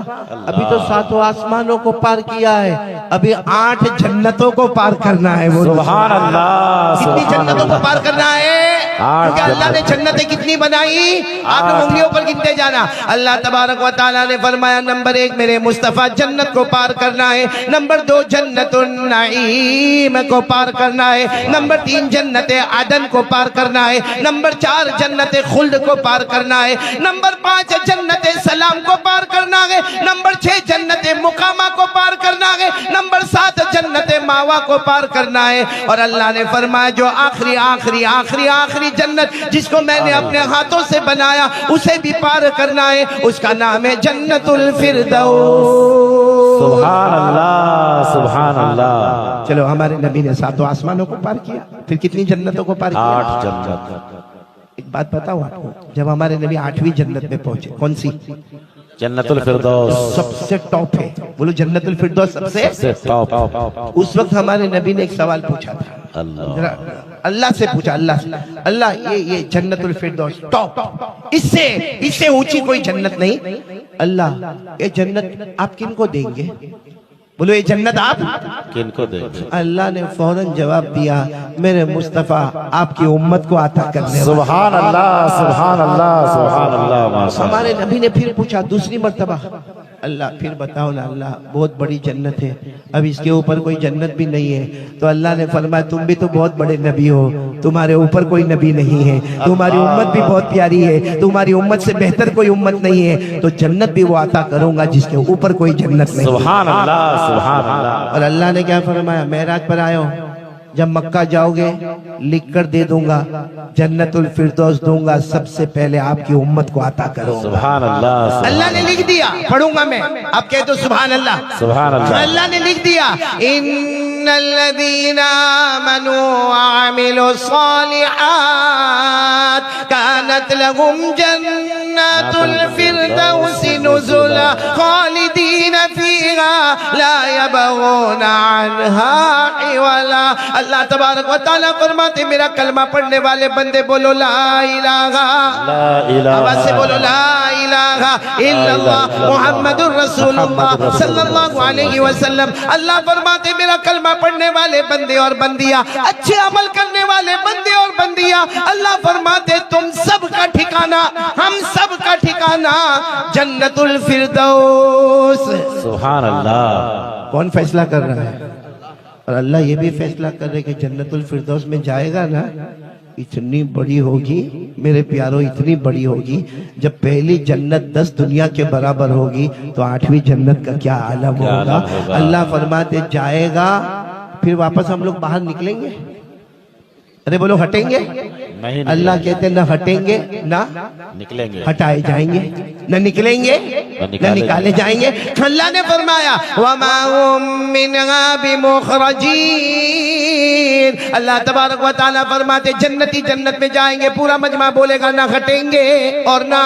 अभी तो 7 आसमानों को पार किया है, अभी 8 जन्नतों को पार करना है। वो सुभान अल्लाह। कितनी जन्नतों को पार करना है? क्योंकि अल्लाह ने जन्नतें कितनी बनाई? आप लोग उंगलियों पर गिनते जाना। अल्लाह तबारक व तआला ने फरमाया नंबर 1 मेरे मुस्तफा जन्नत को पार करना है, नंबर 2 जन्नतुन नईम को पार करना है, नंबर 3 जन्नत आदन को पार करना है, नंबर 4 जन्नत खुल्द को पार करना है, नंबर 5 जन्नत सलाम को पार करना है, नंबर 6 जन्नत मुकामा को पार करना है, नंबर 7 जन्नत मावा को पार करना है। और अल्लाह ने फरमाया जो आखिरी आखिरी आखिरी आखिरी जन्नत जिसको मैंने अपने हाथों से बनाया उसे भी पार करना है, उसका नाम है जन्नतुल फिरदौस। सुभान अल्लाह, सुभान अल्लाह। चलो हमारे नबी ने 7 आसमानों को पार किया, फिर कितनी जन्नतों को पार किया? 8 जन्नत। एक बात बताओ आपको, जब हमारे नबी 8वीं जन्नत में पहुंचे, कौन सी? जन्नतुल फिरदौस सबसे टॉप है। बोलो जन्नतुल फिरदौस सबसे टॉप। उस वक्त हमारे नबी ने एक सवाल पूछा था, अल्लाह से पूछा, अल्लाह ये जन्नतुल फिरदौस टॉप, इससे ऊंची कोई जन्नत नहीं। अल्लाह ये जन्नत आप किनको देंगे? बोलो ये जन्नत आप किनको देंगे? अल्लाह ने फौरन जवाब दिया मेरे मुस्तफा आपकी उम्मत को अता करने। सुभान अल्लाह, सुभान अल्लाह, सुभान अल्लाह, माशाअल्लाह। हमारे नबी ने फिर पूछा दूसरी मर्तबा, अल्लाह फिर बताओ ना, अल्लाह बहुत बड़ी जन्नत है, अब इसके ऊपर कोई जन्नत भी नहीं है। तो अल्लाह ने फरमाया तुम भी तो बहुत बड़े नबी हो, तुम्हारे ऊपर कोई नबी नहीं है, तुम्हारी उम्मत भी बहुत प्यारी है, तुम्हारी उम्मत से बेहतर कोई उम्मत नहीं है, तो जन्नत भी वो अता करूंगा जिसके ऊपर कोई जन्नत नहीं। सुभान अल्लाह, सुभान अल्लाह। और अल्लाह ने क्या फरमाया? मेराज पर आयो, जब मक्का जाओगे लिख कर दे दूंगा, जन्नतुल फिरदौस दूंगा, सबसे पहले आपकी उम्मत को अता करूंगा। सुभान अल्लाह। अल्लाह ने लिख दिया, पढ़ूंगा मैं, आप कह दो सुभान अल्लाह। सुभान अल्लाह। अल्लाह ने लिख दिया इन्नल्लज़ीना आमनू व अमिलुस सालिहात कानत लहुम जन्नतुल फिरदौस नुज़ुला खालिदीना फीहा ला यबगूना अन्हा हिवला। अल्लाह तबारक व तआला फरमाते मेरा कलमा पढ़ने वाले बंदे बोलो ला इलाहा, आवाज से बोलो ला इलाहा इल्लल्लाह मुहम्मदुर रसूलुल्लाह सल्लल्लाहु अलैहि वसल्लम। अल्लाह फरमाते मेरा कलमा पढ़ने वाले बंदे और बंदियां, अच्छे अमल करने वाले बंदे और बंदियां, अल्लाह फरमाते तुम सब का ठिकाना, हम सब का ठिकाना जन्नतुल फिरदौस। सुभान अल्लाह। कौन फैसला कर रहा है? और अल्लाह ये भी फैसला कर रहे कि जन्नतुल फिरदौस में जाएगा ना, इतनी बड़ी होगी मेरे प्यारों, इतनी बड़ी होगी, जब पहली जन्नत 10 दुनिया के बराबर होगी तो 8वीं जन्नत का क्या आलम होगा। अल्लाह फरमाते जाएगा, फिर वापस हम लोग बाहर निकलेंगे, अरे बोलो हटेंगे, नहीं अल्लाह कहते ना हटेंगे ना निकलेंगे, हटाए जाएंगे, न निकलेंगे न निकाले जाएंगे। अल्लाह ने फरमाया वमा हुम मिनहा बिमुखरजीन। अल्लाह तबारक व तआला फरमाते जन्नती जन्नत में जाएंगे, पूरा मजमा बोलेगा ना हटेंगे और ना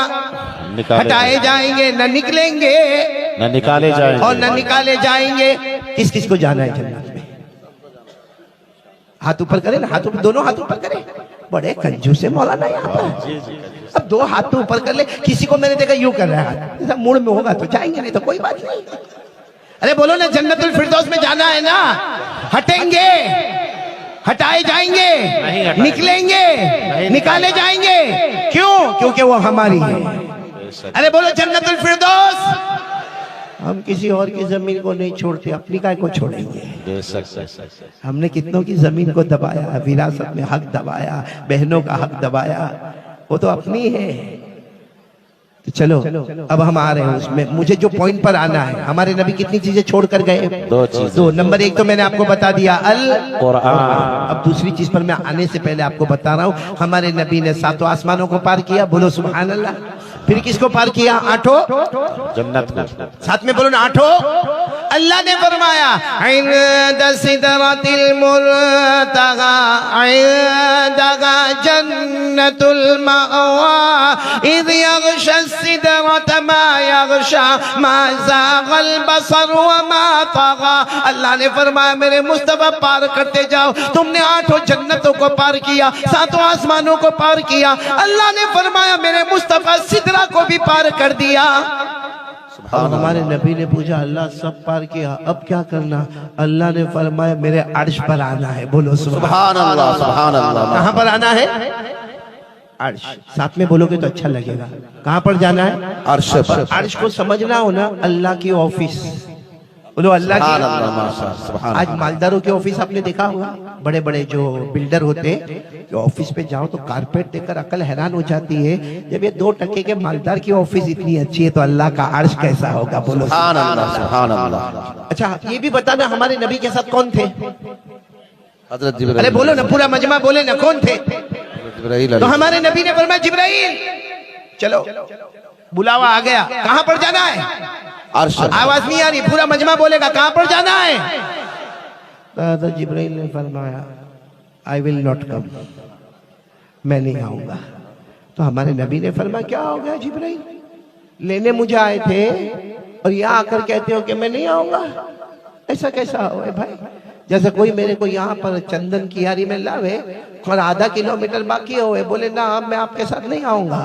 हटाए जाएंगे, न निकलेंगे न निकाले जाएंगे और न निकाले जाएंगे। किस किस को जाना है जन्नत में? हाथ ऊपर करें ना, हाथ ऊपर, दोनों हाथ ऊपर करें। बड़े कंजूस है मौलाना यहाँ पर। अब दो हाथ तो ऊपर कर ले। किसी को मैंने देखा यूं कर रहा है, मूड में होगा तो जाएंगे, नहीं तो कोई बात नहीं। अरे बोलो ना जन्नतुल फिरदौस में जाना है ना, हटेंगे हटाए जाएंगे, निकलेंगे निकाले जाएंगे। क्यों? क्योंकि वो हमारी है। अरे बोलो जन्नतुल फिरदौस। हम किसी और की जमीन को नहीं छोड़ते, अपनी काय को छोड़ेंगे? हमने कितनों की जमीन को दबाया, विरासत में हक दबाया, बहनों का हक दबाया, वो तो अपनी है। तो चलो अब हम आ रहे हैं उसमें। मुझे जो पॉइंट पर आना है, हमारे नबी कितनी चीजें छोड़ कर गए? दो। नंबर एक तो मैंने आपको बता दिया अल कुरान। अब दूसरी चीज पर मैं आने से पहले आपको बता रहा हूँ, हमारे नबी ने 7 आसमानों को पार किया, बोलो सुभान अल्लाह। फिर किसको पार किया? 8 जन्नत को। साथ में बोलो ना 8। अल्लाह ने फरमाया इंद सिदरतिल मुंतहा इंदहा जन्नतुल मावा इज़ यग़शा सिदरत मा यग़शा मा ज़ाग़ल बसर व मा तग़ा। अल्लाह ने फरमाया मेरे मुस्तफा पार करते जाओ। तुमने 8 जन्नतों को पार किया, 7 आसमानों को पार किया। अल्लाह ने फरमाया मेरे मुस्तफा सिदरा को भी पार कर दिया। और हमारे नबी ने पूछा अल्लाह सब पार किया, अब क्या करना? अल्लाह ने फरमाया मेरे अर्श पर आना है। बोलो सुभान अल्लाह सुभान अल्लाह। कहाँ पर आना है? अर्श। साथ में बोलोगे तो अच्छा लगेगा। कहाँ पर जाना है? अर्श पर। अर्श को समझना हो ना अल्लाह की ऑफिस। बोलो अल्लाह की। आज मालदारों के ऑफिस आपने देखा होगा, बड़े बड़े जो बिल्डर होते हैं, जो ऑफिस पे जाओ तो कारपेट देखकर अकल हैरान हो जाती है। जब ये 2 टके के मालदार की ऑफिस इतनी अच्छी है तो अल्लाह का अर्श कैसा होगा? बोलो सुभान अल्लाह सुभान अल्लाह। अच्छा ये भी बताना हमारे नबी के साथ कौन थे? हजरत जिब्राइल। अरे बोलो ना, पूरा मजमा बोले ना, कौन थे? जिब्राइल। तो हमारे नबी ने फरमाया जिब्राइल चलो, बुलावा आ गया, कहां पर जाना है? अर्श। आवाज नहीं आ रही, पूरा मजमा बोलेगा, कहां पर जाना है? दादा जिब्राइल ने फरमाया आई विल नॉट कम, मैं नहीं आऊंगा। तो हमारे नबी ने फरमाया क्या हो गया जिब्राइल, लेने मुझे आए थे और यहाँ आकर कहते हो कि मैं नहीं आऊंगा? ऐसा कैसा हो भाई? जैसे कोई मेरे को यहाँ पर चंदन की यारी में लावे और आधा किलोमीटर बाकी हो, बोले ना अब मैं आपके साथ नहीं आऊंगा,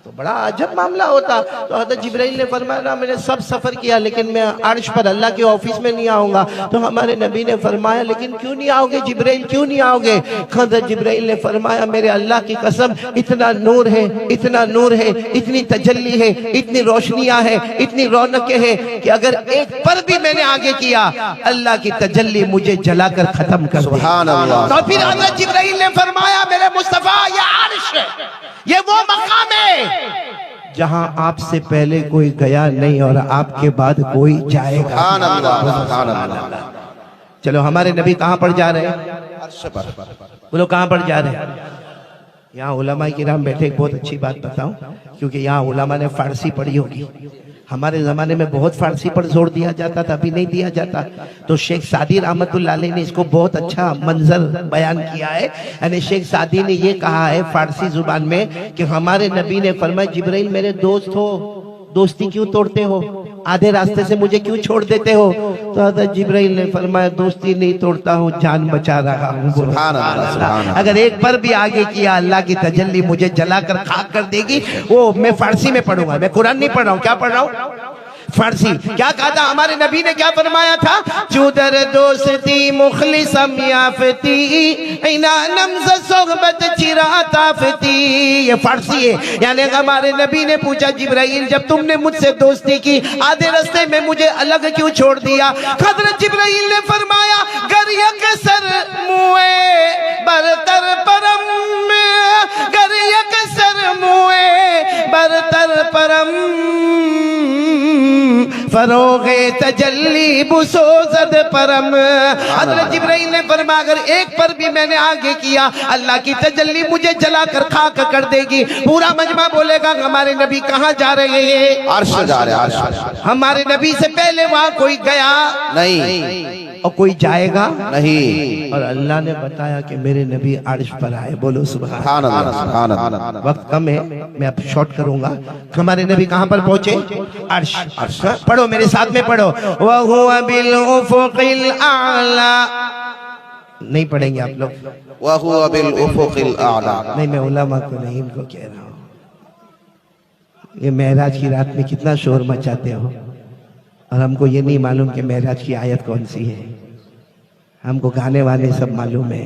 तो बड़ा अजब मामला होता। तो हज़रत जिब्राइल ने फरमाया ना मैंने सब सफर किया लेकिन मैं अर्श पर अल्लाह के ऑफिस में नहीं आऊंगा। तो हमारे नबी ने फरमाया लेकिन क्यों नहीं आओगे जिब्राइल, क्यों नहीं आओगे? हज़रत जिब्राइल ने फरमाया मेरे अल्लाह की कसम, इतना नूर है, इतना नूर है, इतनी तजल्ली है, इतनी रोशनियां है, इतनी रौनकें हैं कि अगर एक पर भी मैंने आगे किया अल्लाह की तजल्ली मुझे जलाकर खत्म कर दे। सुभान अल्लाह। तो फिर हज़रत जिब्राइल ने फरमाया मेरे मुस्तफा ये अर्श, ये वो मकाम है जहां आपसे पहले कोई गया नहीं और आपके बाद कोई जाएगा। सुभान अल्लाह सुभान अल्लाह। चलो हमारे नबी कहां पर जा रहे हैं? अर्श पर। बोलो कहां पर जा रहे हैं? यहाँ उलमा किराम बैठे, एक बहुत अच्छी बात बताऊं, क्योंकि यहाँ उलमा ने फारसी पढ़ी होगी। हमारे जमाने में बहुत फारसी पर जोर दिया जाता था, अभी नहीं दिया जाता। तो शेख सादी रहमतुल्लाह अलैह ने इसको बहुत अच्छा मंजर बयान किया है। यानी शेख सादी ने ये कहा है फारसी जुबान में कि हमारे नबी ने फरमाया जिब्राइल मेरे दोस्त हो, दोस्ती क्यों तोड़ते हो? आधे रास्ते से मुझे क्यों छोड़ देते हो? तो हज़रत जिब्राइल ने फरमाया दोस्ती नहीं तोड़ता हूँ, जान बचा रहा हूँ। सुभान अल्लाह। अगर एक पर भी आगे किया अल्लाह की तजल्ली मुझे जलाकर खाक कर देगी। वो मैं फारसी में पढ़ूंगा, मैं कुरान नहीं पढ़ रहा हूँ। क्या पढ़ रहा हूँ? फारसी। क्या कहा था हमारे नबी ने, क्या फरमाया था? चुदर दोस्ती मुखलिसम याफती इना नम्ज़ सोहबत चिराताफती। ये फारसी है। यानी हमारे नबी ने पूछा जिब्राइल जब तुमने मुझसे दोस्ती की आधे रास्ते में मुझे अलग क्यों छोड़ दिया? हज़रत जिब्राइल ने फरमाया गर यकसर मुए बरतर परम में, गर यकसर मुए बरतर परम फरोगे तजल्ली बुसोजद परम। हजरत जिब्राइल ने फरमाया अगर एक पर भी मैंने आगे किया अल्लाह की तजल्ली मुझे जलाकर खाक कर देगी। पूरा मजमा बोलेगा हमारे नबी कहाँ जा रहे हैं? अर्श जा रहे, अर्श। हमारे नबी से पहले वहाँ कोई गया नहीं और कोई जाएगा नहीं। और अल्लाह ने बताया कि मेरे नबी अर्श पर आए। बोलो सुभान सुभान अल्लाह, सुभान अल्लाह। वक्त कम है, मैं अब शॉर्ट करूंगा। हमारे नबी कहाँ पर पहुंचे? अर्श। अर्श पढ़ो मेरे साथ में पढ़ो। वहुवा बिल उफुकिल आला। नहीं पढ़ेंगे आप लोग? वहुवा बिल उफुकिल आला। नहीं, मैं उलमा को नहीं, इनको कह रहा हूँ। ये मेराज की रात में कितना शोर मचाते हो और हमको ये नहीं मालूम कि मेराज की आयत कौन सी है। हमको गाने वाले सब मालूम है।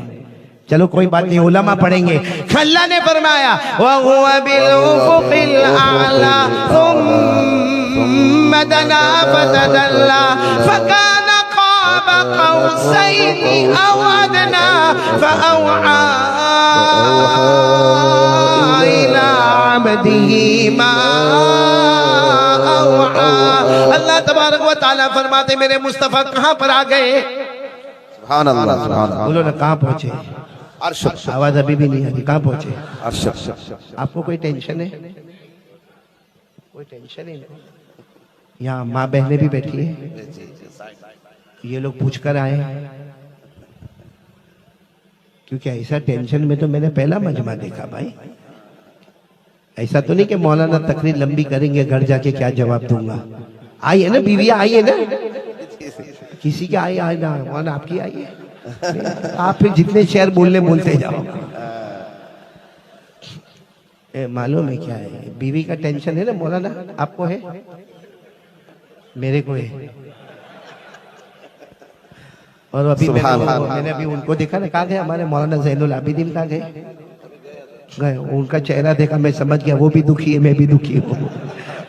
चलो कोई बात नहीं, उलमा पढ़ेंगे। अल्लाह ने फरमाया वहुवा बिल उफुकिल आला सुम्मा दना फतदल्ला फकाना क़ाब क़ौसैनि औ अदना फअवआ इला अब्दिही मा औआ। अल्लाह तबारक व तआला फरमाते मेरे मुस्तफा कहाँ पर आ गए? सुभान अल्लाह, सुभान अल्लाह। बोलो ना, कहाँ पहुंचे? अर्श। आवाज अभी भी नहीं आ रही। कहाँ पहुंचे? अर्श। आपको कोई टेंशन है? कोई टेंशन ही नहीं। यहाँ माँ बहनें भी बैठी है, ये लोग पूछ कर आए क्योंकि ऐसा टेंशन में तो मैंने पहला मजमा देखा भाई। ऐसा तो नहीं कि मौलाना तकरीर लंबी करेंगे घर जाके क्या जवाब दूंगा। आई है ना बीविया, आई है ना, किसी की आई है ना, मौलाना आपकी आई है। आप फिर जितने शेर बोलते जाओ। मालूम है क्या है? बीवी का टेंशन है ना मौलाना, आपको है, मेरे को है। और अभी मैंने अभी उनको देखा ना, कहाँ गए हमारे मौलाना ज़ैनुल आबिदीन? कहाँ गए? उनका चेहरा देखा, मैं समझ गया वो भी दुखी है, मैं भी दुखी हूँ।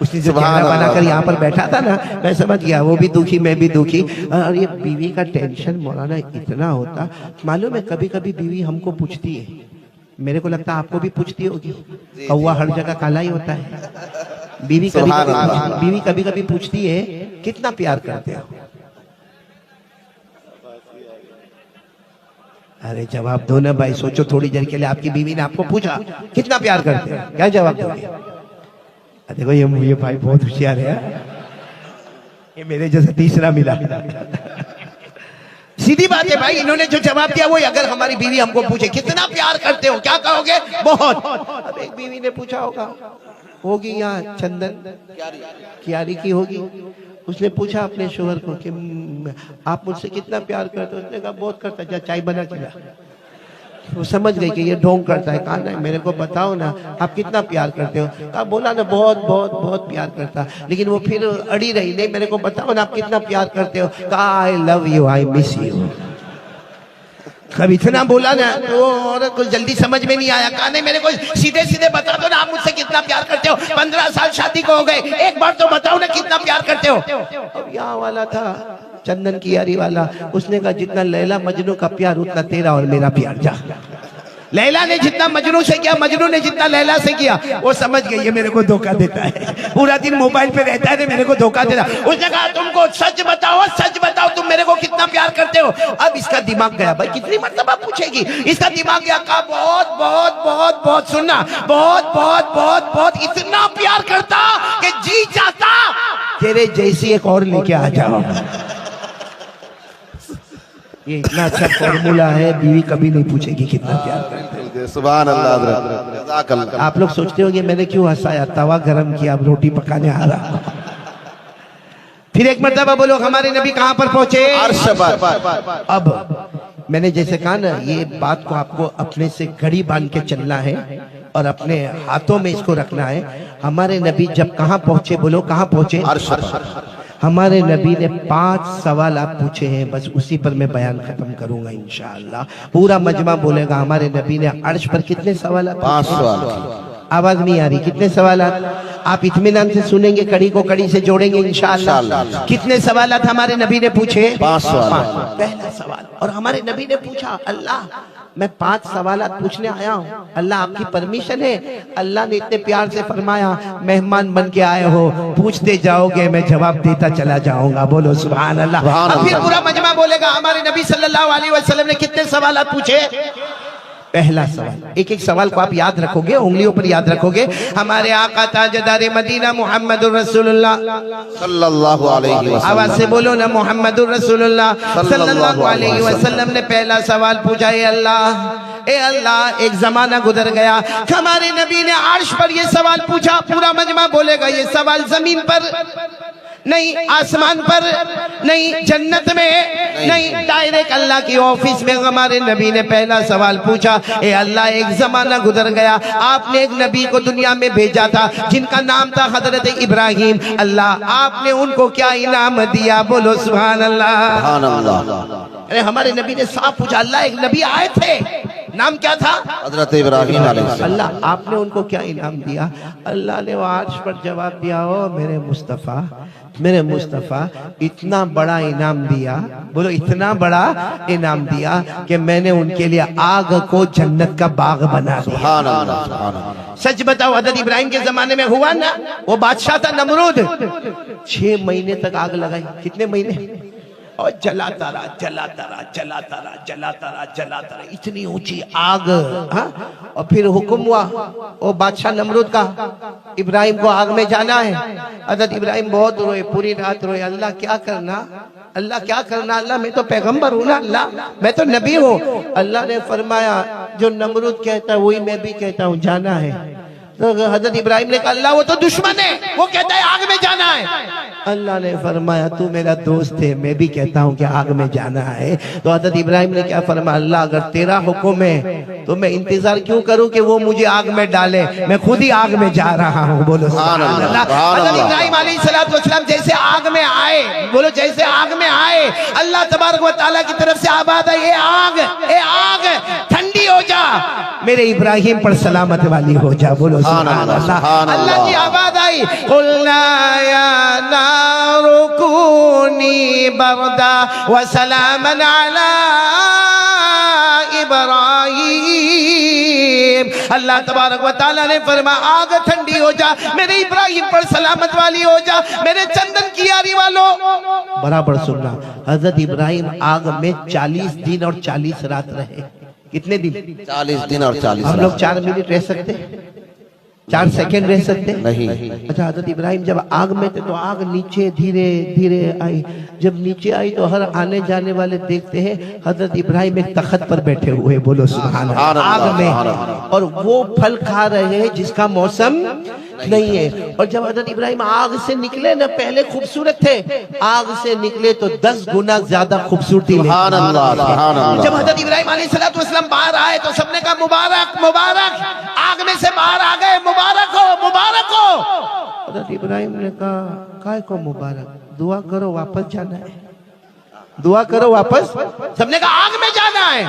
उसने जो चेहरा बनाकर यहाँ पर बैठा था ना, मैं समझ गया वो भी दुखी, मैं भी दुखी। और ये बीवी का टेंशन मौलाना इतना होता, मालूम है कभी कभी बीवी हमको पूछती है, मेरे को लगता है आपको भी पूछती होगी, कौवा हर जगह काला ही होता है। बीवी कभी कभी पूछती है कितना प्यार करते हो? अरे जवाब दो ना भाई, सोचो थोड़ी देर के लिए। आपकी बीवी ने आपको पूछा कितना प्यार करते हो, क्या जवाब दोगे? देखो ये भाई बहुत होशियार है, ये मेरे जैसा तीसरा मिला। सीधी बात है भाई, इन्होंने जो जवाब दिया वो, अगर हमारी बीवी हमको पूछे कितना प्यार करते हो, क्या कहोगे? बहुत। अब एक बीवी ने पूछा होगी यहाँ चंदन क्यारी की होगी, उसने पूछा अपने शोहर को कि आप मुझसे कितना प्यार करते हो? उसने कहा बहुत करता, जा चाय बना के ला। वो समझ गई कि ये ढोंग करता है। कहा नहीं, मेरे को बताओ ना आप कितना प्यार करते हो? कहा बोला ना बहुत बहुत बहुत प्यार करता। लेकिन वो फिर अड़ी रही, नहीं मेरे को बताओ ना आप कितना प्यार करते हो? कहा I love you, I miss you. कब इतना बोला ना तो औरत को जल्दी समझ में नहीं आया। कहा नहीं, मेरे को सीधे सीधे बता दो ना आप मुझसे कितना प्यार करते हो। 15 साल शादी को हो गए, एक बार तो बताओ ना कितना प्यार करते हो। अब यहाँ वाला था चंदन कियारी वाला, उसने कहा जितना लैला मजनू का प्यार उतना तेरा और मेरा प्यार। जा, लैला ने जितना मजनू से किया, मजनू ने जितना लैला से किया। वो समझ गई ये मेरे को धोखा देता है, पूरा दिन मोबाइल पे रहता है, मेरे को धोखा देता। उसने कहा तुमको सच बताओ तुम मेरे को कितना प्यार करते हो। अब इसका दिमाग गया, भाई कितनी मरतबा पूछेगी, इसका दिमाग गया। कहा बहुत बहुत बहुत बहुत, सुनना, बहुत बहुत बहुत बहुत, इतना प्यार करता कि जी चाहता तेरे जैसी एक और लेके आ जाओ। ये इतना अच्छा फॉर्मूला है, बीवी कभी नहीं पूछेगी कितना प्यार करते हो। सुभान अल्लाह। आप लोग सोचते होंगे मैंने क्यों हंसाया, तवा गरम किया, अब रोटी पकाने आ रहा। फिर एक मर्तबा बोलो हमारे नबी कहाँ पर पहुंचे? अर्श पर। अब मैंने जैसे कहा ना, ये बात को आपको अपने से घड़ी बांध के चलना है और अपने हाथों में इसको रखना है। हमारे नबी जब कहाँ पहुंचे, बोलो कहाँ पहुंचे? अर्श पर। हमारे नबी ने 5 सवाल आप पूछे हैं, बस उसी पर मैं बयान खत्म करूंगा इंशाअल्लाह। पूरा मजमा बोलेगा हमारे नबी ने अर्श पर कितने सवाल? 5 सवाल। आवाज नहीं आ रही, कितने सवाल? आप इत्मीनान से सुनेंगे, कड़ी को कड़ी से जोड़ेंगे इंशाअल्लाह। कितने सवाल हमारे नबी ने पूछे? 5 सवाल। पहला सवाल, और हमारे नबी ने पूछा अल्लाह मैं 5 सवालात पूछने आया हूँ, अल्लाह आपकी परमिशन है? अल्लाह ने इतने प्यार से फरमाया, मेहमान बन के आए हो, पूछते जाओगे मैं जवाब देता चला जाऊंगा। बोलो सुभान अल्लाह। अब फिर पूरा मजमा बोलेगा हमारे नबी सल्लल्लाहु अलैहि वसल्लम ने कितने सवालात पूछे। पहला सवाल, एक एक सवाल को आप याद रखोगे, उंगलियों पर याद रखोगे। हमारे आका ताजदार मदीना मुहम्मदुर रसूलुल्लाह सल्लल्लाहु अलैहि वसल्लम, आवाज से बोलो ना, मुहम्मदुर रसूलुल्लाह सल्लल्लाहु अलैहि वसल्लम ने पहला सवाल पूछा, ए अल्लाह एक जमाना गुजर गया, हमारे नबी ने अर्श पर ये सवाल पूछा। पूरा मजमा बोलेगा ये सवाल जमीन पर नहीं, आसमान पर नहीं, जन्नत में नहीं, डायरेक्ट अल्लाह की ऑफिस में हमारे नबी ने पहला सवाल पूछा, ए अल्लाह एक जमाना गुजर गया, आपने एक नबी को दुनिया में भेजा था जिनका नाम था हजरत इब्राहिम, अल्लाह आपने उनको क्या इनाम दिया। बोलो सुभान अल्लाह। सुभान अल्लाह। अरे हमारे नबी ने साफ पूछा, अल्लाह एक नबी आए थे, नाम क्या था? हजरत इब्राहिम अलैहिस्सलाम। अल्लाह आपने उनको क्या इनाम दिया? अल्लाह ने वो अर्श पर जवाब दिया, ओ मेरे मुस्तफ़ा इतना बड़ा इनाम दिया, बोलो इतना बड़ा इनाम दिया कि मैंने उनके लिए आग को जन्नत का बाग बना दिया। सुभान अल्लाह, सुभान अल्लाह। सच बताओ, हजरत इब्राहिम के जमाने में हुआ ना, वो बादशाह था नमरूद, 6 महीने तक आग लगाई। कितने महीने? और जलाता रहा, इतनी ऊंची आग। हाँ? और फिर हुक्म हुआ वो बादशाह नमरूद का, इब्राहिम को आग में जाना है। हजरत इब्राहिम बहुत रोए, पूरी रात रोए, अल्लाह क्या करना, अल्लाह मैं तो पैगंबर हूँ ना, अल्लाह मैं तो नबी हूँ। अल्लाह ने फरमाया जो नमरूद कहता है वही मैं भी कहता हूँ, जाना है। तो हजरत इब्राहिम ने कहा, अल्लाह वो तो दुश्मन है, वो कहता है आग में जाना है। अल्लाह ने फरमाया तू मेरा दोस्त है, मैं भी कहता हूँ कि आग में जाना है। तो हजरत इब्राहिम ने क्या फरमाया, अल्लाह अगर तेरा हुक्म है तो मैं इंतजार क्यों करूं कि वो मुझे आग में डाले, मैं खुद ही आग में जा रहा हूँ। बोलो सुभान अल्लाह। हजरत इब्राहिम अलैहिस्सलातु वस्सलाम जैसे आग में आए, बोलो जैसे आग में आए, अल्लाह तबारक व तआला की तरफ से आवाज आई, ए आग ठंडी हो जा, मेरे इब्राहिम पर सलामत वाली हो जा। बोलो सुभान अल्लाह। अल्लाह की आवाज आई, कुलना या नारु कूनी बरदा व सलामन अला इब्राहिम। अल्लाह तबारक व तआला ने फरमाया आग ठंडी हो जा, मेरे इब्राहिम पर सलामत वाली हो जा, मेरे चंदन की यारी वालों। बराबर सुनना, हजरत इब्राहिम आग में 40 दिन और 40 रात रहे। कितने दिन? 40 दिन और 40 हम लोग 4 मिनट रह सकते, 4 सेकंड रह सकते नहीं। अच्छा, हजरत इब्राहिम जब आग में थे तो आग नीचे धीरे धीरे आई। जब नीचे आई तो हर आने जाने वाले देखते हैं हजरत इब्राहिम एक तख्त पर बैठे हुए। बोलो सुभान अल्लाह। आग में, और वो फल खा रहे हैं जिसका मौसम नहीं है। और जब हजरत इब्राहिम आग से निकले ना, पहले खूबसूरत थे, आग से निकले तो 10 गुना ज्यादा खूबसूरती। सुभान अल्लाह, सुभान अल्लाह। जब हजरत इब्राहिम अलैहिस्सलाम बाहर आए तो सबने कहा मुबारक मुबारक, आग में से बाहर आ गए, मुबारक हो मुबारक हो। हजरत इब्राहिम ने कहा काय को मुबारक, दुआ करो वापस जाना है, दुआ करो वापस। सबने कहा आग में जाना है।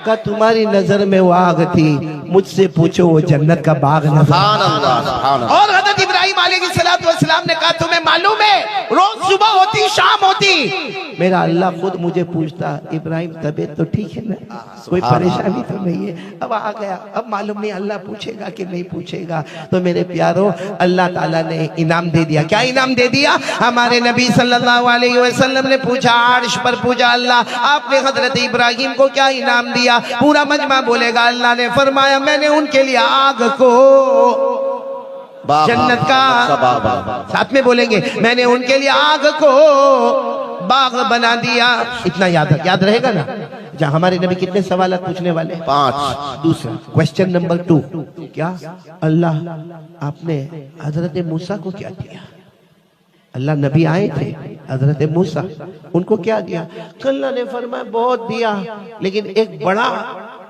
कहा तुम्हारी नजर में वो आग थी, मुझसे पूछो वो जन्नत का बाग नजर। सुभान अल्लाह, सुभान अल्लाह। और हजरत इब्राहिम अलैहिस्सलाम ने कहा तुम्हें मालूम है रोज सुबह होती शाम होती मेरा अल्लाह खुद मुझे पूछता, इब्राहिम तबीयत तो ठीक है ना, कोई परेशानी तो नहीं है? अब आ गया, अब मालूम नहीं अल्लाह पूछेगा कि नहीं पूछेगा। तो मेरे प्यारो, अल्लाह ताला ने इनाम दे दिया। क्या इनाम दे दिया? हमारे नबी सल्लल्लाहु अलैहि वसल्लम ने पूछा, अर्श पर पूछा, अल्लाह आपने हजरत इब्राहिम को क्या इनाम दिया? पूरा मजमा बोलेगा, अल्लाह ने फरमाया मैंने उनके लिए आग को जन्नत का, साथ में बोलेंगे, मैंने उनके लिए आग को बाग बना दिया। इतना याद रहेगा ना? जहाँ हमारे नबी कितने सवाल पूछने वाले? 5। दूसरा क्वेश्चन नंबर 2, क्या अल्लाह आपने हजरत मूसा को क्या दिया? अल्लाह नबी आए थे हजरत मूसा, उनको क्या दिया? अल्लाह ने फरमाया बहुत दिया, लेकिन एक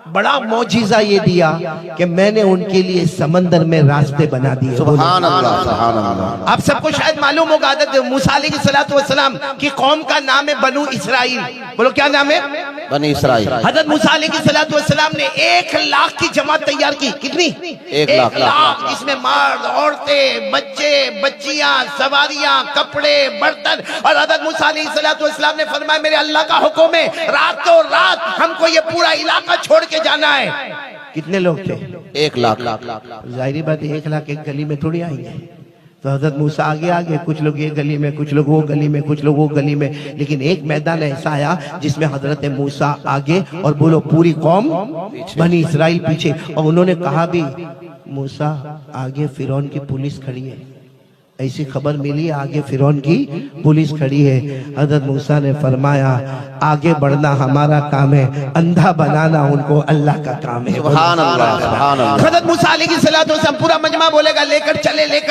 बड़ा मौजिजा ये दिया कि मैंने उनके लिए समंदर में रास्ते बना दिए। सुभान अल्लाह, सुभान अल्लाह। आप सबको शायद मालूम होगा हजरत मूसा अलैहिस्सलातु वस्सलाम की कौम का नाम है बनु इसराइल। बोलो क्या नाम है? बनी इसराइल। हजरत मूसा अलैहिस्सलाम ने 1 लाख की जमात तैयार की। कितनी? 1 लाख। इसमें मर्द, औरतें, बच्चे, बच्चियां, सवारियां, कपड़े, बर्तन। और हजरत मूसा अलैहिस्सलाम ने फरमाया मेरे अल्लाह का हुक्म है रातों रात हमको ये पूरा इलाका छोड़ के जाना है। कितने लोग थे? 1 लाख। जाहिर बात है 1 लाख एक गली में थोड़ी आएंगे। तो हजरत मूसा आगे कुछ लोग ये गली में, कुछ लोग वो गली में, कुछ लोग वो गली में। लेकिन एक मैदान ऐसा आया जिसमें हजरत मूसा आगे और बोलो पूरी कौम बनी इसराइल पीछे। और उन्होंने कहा भी मूसा आगे फिरौन की पुलिस खड़ी है। ऐसी खबर मिली आगे फिरौन की पुलिस खड़ी है। हजरत मूसा ने फरमाया आगे बढ़ना हमारा काम है, अंधा बनाना उनको अल्लाह का काम है। सुभान अल्लाह, सुभान अल्लाह। हजरत मूसा अलैहिस्सलाम पूरा मजमा बोलेगा लेकर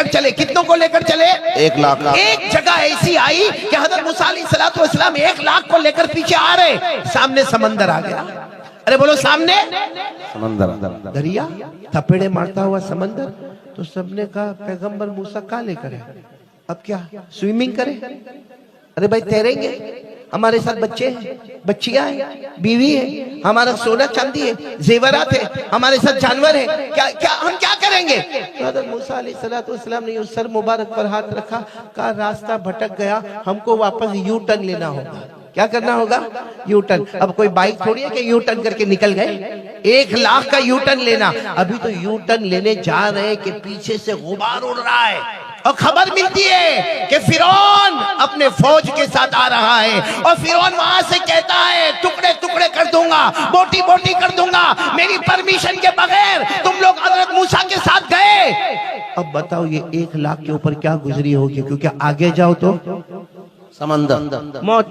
चले। कितनों को लेकर चले? 1 लाख। एक जगह ऐसी आई कि हजरत मूसा अलैहिस्सलाम 1 लाख को लेकर पीछे आ रहे, सामने समंदर आ गया। अरे बोलो सामने समंदर, दरिया, थपेड़े मारता हुआ समंदर। तो सबने कहा पैगंबर मूसा कहाँ लेकर है, अब क्या स्विमिंग करें? अरे भाई तैरेंगे, हमारे साथ बच्चे हैं, बच्चियां हैं, बीवी है, हमारा सोना चांदी है, जेवरात है, हमारे साथ जानवर है, क्या हम क्या करेंगे? हज़रत मूसा अलैहिस्सलाम ने सर मुबारक पर हाथ रखा, कहा रास्ता भटक गया, हमको वापस यू टर्न लेना होगा। क्या करना होगा? U turn. अब कोई बाइक थोड़ी है कि यू टर्न करके निकल गए। 1 लाख का यू टर्न लेना। अभी तो यू टर्न लेने जा रहे कि पीछे से गुबार उड़ रहा है और खबर मिलती है कि फिरौन अपने फौज के साथ आ रहा है। और फिरौन वहां से कहता है टुकड़े टुकड़े कर दूंगा, बोटी बोटी कर दूंगा, मेरी परमिशन के बगैर तुम लोग हजरत मूसा के साथ गए। अब बताओ ये 1 लाख के ऊपर क्या गुजरी होगी? क्योंकि आगे जाओ तो समंदर, मौत,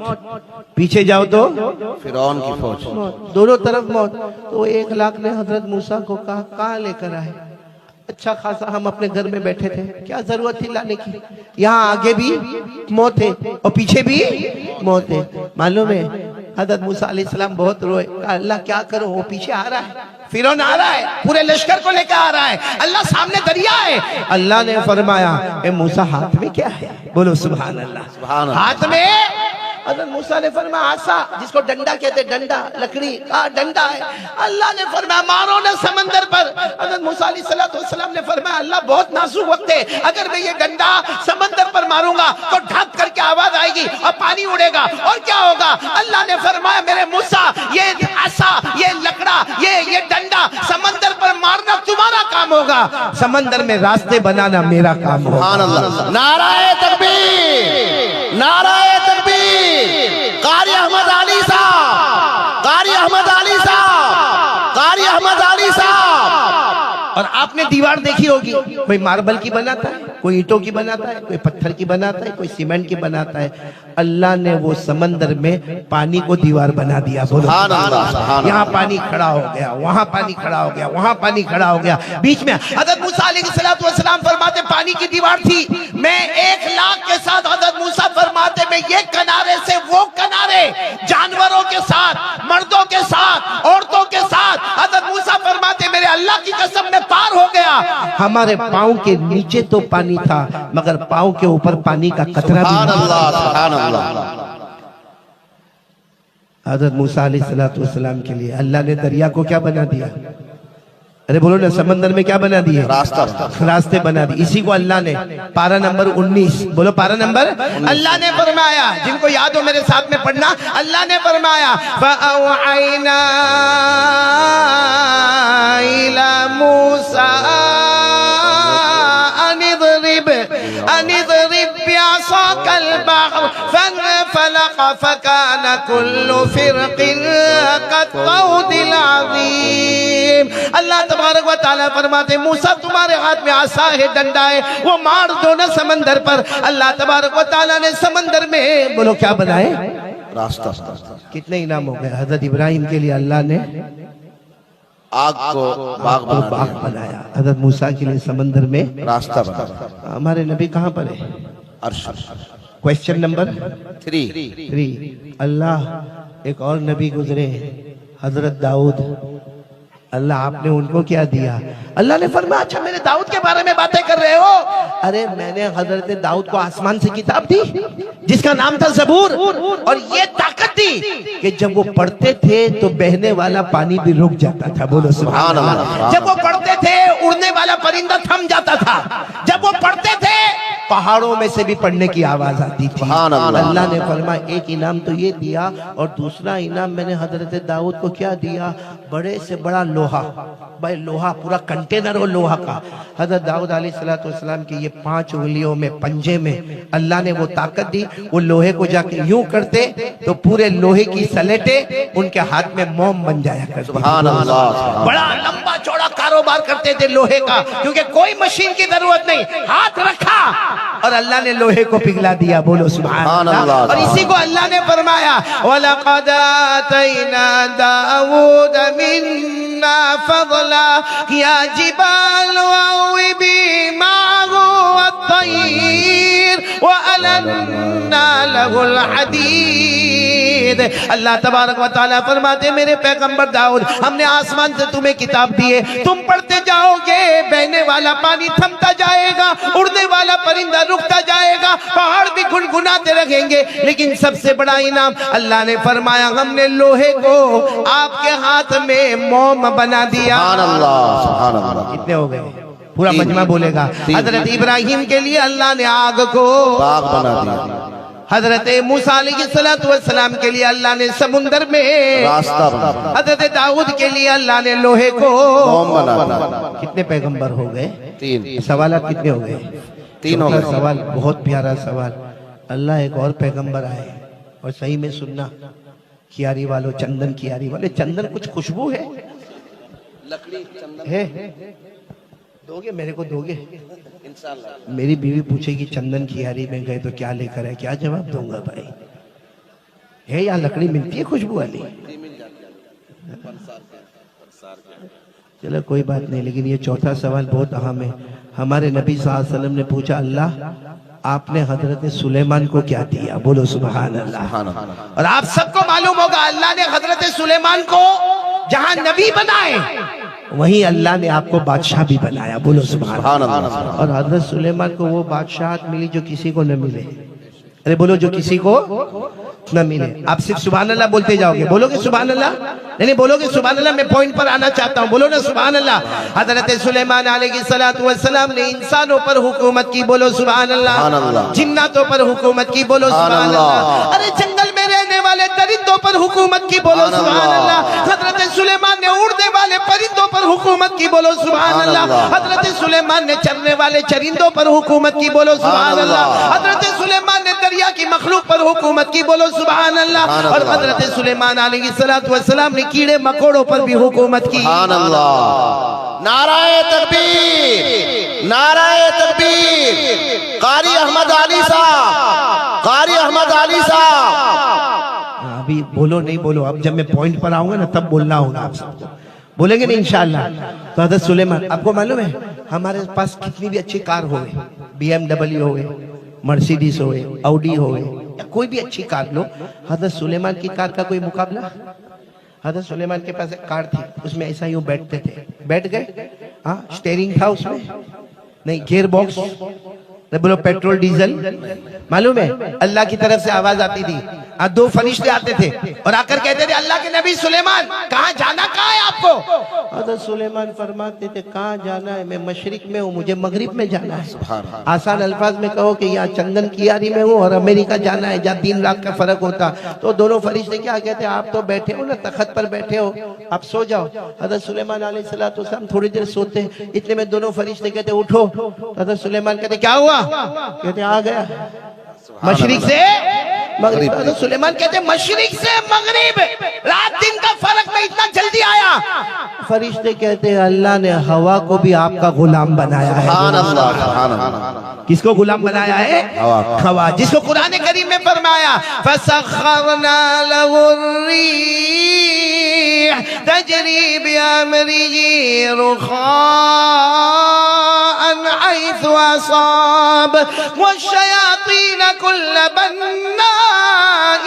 पीछे जाओ तो फिरौन की फौज, दोनों तरफ मौत। तो 1 लाख ने हजरत मूसा को कहा कहाँ लेकर आए? अच्छा खासा हम अपने घर में बैठे थे, क्या जरूरत थी लाने की? यहाँ आगे भी मौत है और पीछे भी मौत है। मालूम है हजरत मूसा अलैहिस्सलाम बहुत रोए, कहा अल्लाह क्या करो, वो पीछे आ रहा है, फिरौन आ रहा है, पूरे लश्कर को लेकर आ रहा है, अल्लाह सामने दरिया है। अल्लाह ने फरमाया ए मूसा हाथ में क्या है? बोलो सुभान अल्लाह। सुभान अल्लाह। हाथ में हज़रत मूसा ने फरमाया आसा, जिसको डंडा कहते, डंडा, लकड़ी का डंडा है। अल्लाह ने फरमाया मारो ना समंदर पर। हज़रत मूसा अलैहिस्सलाम ने फरमाया अल्लाह बहुत नाजुक वक्त है, अगर मैं ये डंडा समंदर पर मारूंगा तो ढक करके आवाज आएगी और पानी उड़ेगा और क्या होगा? अल्लाह ने फरमाया मेरे मूसा ये आसा, ये लकड़ा, ये डंडा समंदर पर मारना तुम्हारा काम होगा, समंदर में रास्ते बनाना मेरा काम होगा। सुभान अल्लाह। नाराए तकबीर, नाराए तकबीर। कारी अहमद अली साहब, कारी अहमद अली साहब, कारी अहमद अली साहब। और आपने दीवार देखी होगी, कोई मार्बल की बनाता है, कोई ईंटों की बनाता है, कोई पत्थर की बनाता है, कोई सीमेंट की बनाता है। अल्लाह ने वो समंदर में पानी को दीवार बना दिया। सुभान अल्लाह, सुभान अल्लाह। यहाँ पानी खड़ा हो गया, वहाँ पानी खड़ा हो गया, वहाँ पानी खड़ा हो गया, बीच में हज़रत मूसा अलैहिस्सलाम फरमाते पानी की दीवार थी। मैं 1 लाख के साथ हज़रत मूसा फरमाते मैं ये किनारे से वो किनारे, जानवरों के साथ, मर्दों के साथ, औरतों के साथ, हज़रत मूसा फरमाते मेरे अल्लाह की कसम में पार हो गया। हमारे पाँव के नीचे तो पानी था मगर पाँव के ऊपर पानी का कतरा भी नहीं। हज़रत मूसा अलैहिस्सलाम के लिए अल्लाह ने दरिया को क्या बना दिया? अरे बोलो ना, समंदर में क्या बना दिए? रास्ते बना दिए। इसी को अल्लाह ने पारा नंबर 19, बोलो पारा नंबर, अल्लाह ने फरमाया, जिनको याद हो मेरे साथ में पढ़ना, अल्लाह ने फरमाया फ़अवहैना इला मूसा अनिज़रिब बिअसाकल बहर फंफलक़ फकान कुल्लु फ़िरक़िन कत्तौदिल अज़ीम। अल्लाह तबारक व तआला फरमाते मूसा तुम्हारे हाथ में आसा है, डंडा है, वो मार दो ना समंदर पर। अल्लाह तबारक व तआला ने समंदर में बोलो क्या बनाए? रास्ता। कितने इनाम हो गए? हज़रत इब्राहिम के लिए अल्लाह ने आग को बाग बनाया, हज़रत मूसा के लिए समंदर में रास्ता बना। हमारे नबी कहाँ पर है? अर्श। Question number 3। अल्लाह एक और नबी गुजरे, हजरत दाऊद। अल्लाह आपने उनको क्या दिया? अल्लाह ने फरमाया अच्छा मेरे दाऊद के बारे में बातें कर रहे हो? अरे मैंने हजरत दाऊद को आसमान से किताब दी, जिसका नाम था ज़बूर, और ये ताकत थी कि जब वो पढ़ते थे तो बहने वाला पानी भी रुक जाता था। बोलो सुभान अल्लाह। जब वो पढ़ते थे उड़ने वाला परिंदा थम जाता था। जब वो पढ़ते थे पहाड़ों में से भी पढ़ने की आवाज आती थी। अल्लाह ने फरमाया एक इनाम तो ये दिया, और दूसरा इनाम मैंने हजरत दाऊद को क्या दिया, बड़े से बड़ा लोहा, भाई लोहा पूरा कंटेनर हो लोहा का। हजरत दाऊद अलैहिस्सलाम की ये 5 उंगलियों में पंजे में अल्लाह ने वो ताकत दी, वो लोहे को जाके यूं करते तो पूरे लोहे की सलेटे उनके हाथ में मोम बन जाया करती। बड़ा लंबा चौड़ा कारोबार करते थे लोहे का, क्योंकि कोई मशीन की जरूरत नहीं, हाथ रखा और अल्लाह ने लोहे को पिघला दिया। बोलो सुभान अल्लाह। और इसी को अल्लाह ने फरमाया वलक़द आतैना दाऊद मिन्ना फज़ला या जिबाल अव्विबी माहु वत्तैर वअलन्ना लहुल हदीद। अल्लाह तबारक व तआला फरमाते मेरे पैगंबर दाऊद, हमने आसमान से तुम्हें किताब दी है, तुम पढ़ते जाओगे, बहने वाला पानी थमता जाएगा, उड़ने वाला परिंदा रुकता जाएगा, पहाड़ भी गुनगुनाते रहेंगे, लेकिन सबसे बड़ा इनाम अल्लाह ने फरमाया हमने लोहे को आपके हाथ में मोम बना दिया। सुभान अल्लाह। कितने हो गए? पूरा मजमा बोलेगा। हजरत इब्राहिम के लिए अल्लाह ने आग को बाग बना दिया। हजरत मूसा अलैहिस्सलाम के लिए अल्लाह ने समुंदर में रास्ता बना दिया। हजरत दाऊद के लिए अल्लाह ने लोहे को मोम बना दिया। कितने पैगंबर हो गए? 3 सवाल कितने हो गए? 3 हो गए। सवाल बहुत प्यारा सवाल। अल्लाह एक और पैगंबर आए, और सही में सुनना कियारी वालों, चंदन कियारी वाले, चंदन कुछ खुशबू है? लकड़ी चंदन है? दोगे मेरे को दोगे? इंशाअल्लाह। मेरी बीवी पूछेगी चंदन कियारी में गए तो क्या लेकर है, क्या जवाब दूंगा भाई? है या लकड़ी मिलती है खुशबू वाली? चलो कोई बात नहीं, लेकिन ये चौथा सवाल बहुत अहम है। हमारे नबी सल्लल्लाहु अलैहि वसल्लम ने पूछा अल्लाह आपने हजरत सुलेमान को क्या दिया? बोलो सुभान अल्लाह। और आप सबको मालूम होगा अल्लाह ने हजरत सुलेमान को जहां नबी बनाए वहीं अल्लाह ने आपको बादशाह भी बनाया। बोलो सुभान अल्लाह। और हजरत सुलेमान को वो बादशाहत मिली जो किसी को न मिले। अरे बोलो जो किसी को न मिले। आप सिर्फ सुभान अल्लाह बोलते जाओगे, बोलोगे सुभान अल्लाह? नहीं बोलोगे सुभान अल्लाह। मैं पॉइंट पर आना चाहता हूँ, बोलो ना सुभान अल्लाह। हजरत सुलेमान अलैहिस्सलातु वस्सलाम ने इंसानों पर हुकूमत की, बोलो सुभान अल्लाह। जिन्नातों पर हुकूमत की, बोलो सुभान अल्लाह। अरे जंगल में रहने वाले दरिंदों पर हुकूमत की, बोलो सुभान अल्लाह। हजरत सुलेमान ने उड़ने वाले परिंदों पर हुकूमत की, बोलो सुभान अल्लाह। हजरत सुलेमान ने चरने वाले चरिंदों पर हुकूमत की, बोलो सुभान अल्लाह। हजरत सुलेमान ने दरिया की मखलूक पर हुकूमत की, बोलो सुभान अल्लाह। और हजरत सुलेमान अलैहिस्सलातु वस्सलाम ने कीड़े मकोड़ों पर भी हुकूमत की। सुभान अल्लाह। नाराए तकबीर, नाराए तकबीर। कारी अहमद अली साहब, कारी अहमद अली साहब। अभी बोलो नहीं बोलो, अब जब मैं पॉइंट पर आऊंगा ना तब बोलना होगा आप सबको। बोलेंगे नहीं इंशाअल्लाह। तो हजरत सुलेमान, आपको मालूम है हमारे पास कितनी भी अच्छी कार हो गई, BMW हो गए, मर्सिडीज हो गए, ऑडी हो गए, या कोई भी अच्छी कार लो, हजरत सुलेमान की कार का कोई मुकाबला? हजरत सुलेमान के पास एक कार थी, उसमें ऐसा यूं बैठते थे, बैठ गए, हाँ स्टेयरिंग था उसमें, नहीं गियर बॉक्स, बोलो पेट्रोल डीजल, मालूम है अल्लाह की तरफ से आवाज आती थी, 2 फरिश्ते आते थे और आकर कहते थे अल्लाह के नबी सुलेमान कहाँ जाना, कहाँ है आपको? हज़रत सुलेमान फरमाते थे कहाँ जाना है, मैं मशरिक में हूँ, मुझे मगरिब में जाना है। आसान अल्फाज में कहो कि यहाँ चंदन कियारी में हूँ और अमेरिका जाना है जहाँ दिन रात का फर्क होता। तो दोनों फरिश्ते क्या कहते, आप तो बैठे हो ना तखत पर बैठे हो, आप सो जाओ। हज़रत सुलेमान अलैहिस्सलाम थोड़ी देर सोते, इतने में दोनों फरिश्ते कहते उठो। हज़रत सुलेमान कहते क्या हुआ? कहते आ गया मशरिक से मगरिब। तो सुलेमान कहते मशरिक से मगरिब, रात दिन का फर्क में इतना जल्दी आया। फरिश्ते कहते अल्लाह ने हवा को भी आपका गुलाम बनाया है। किसको गुलाम बनाया है? हवा, जिसको कुरान करीम में फरमाया फसख्खरना लहुर्रीह तजरी बिअमरिही रुखाअन हैसु असाब वश्शयातीन कुल्ल बन्नाइन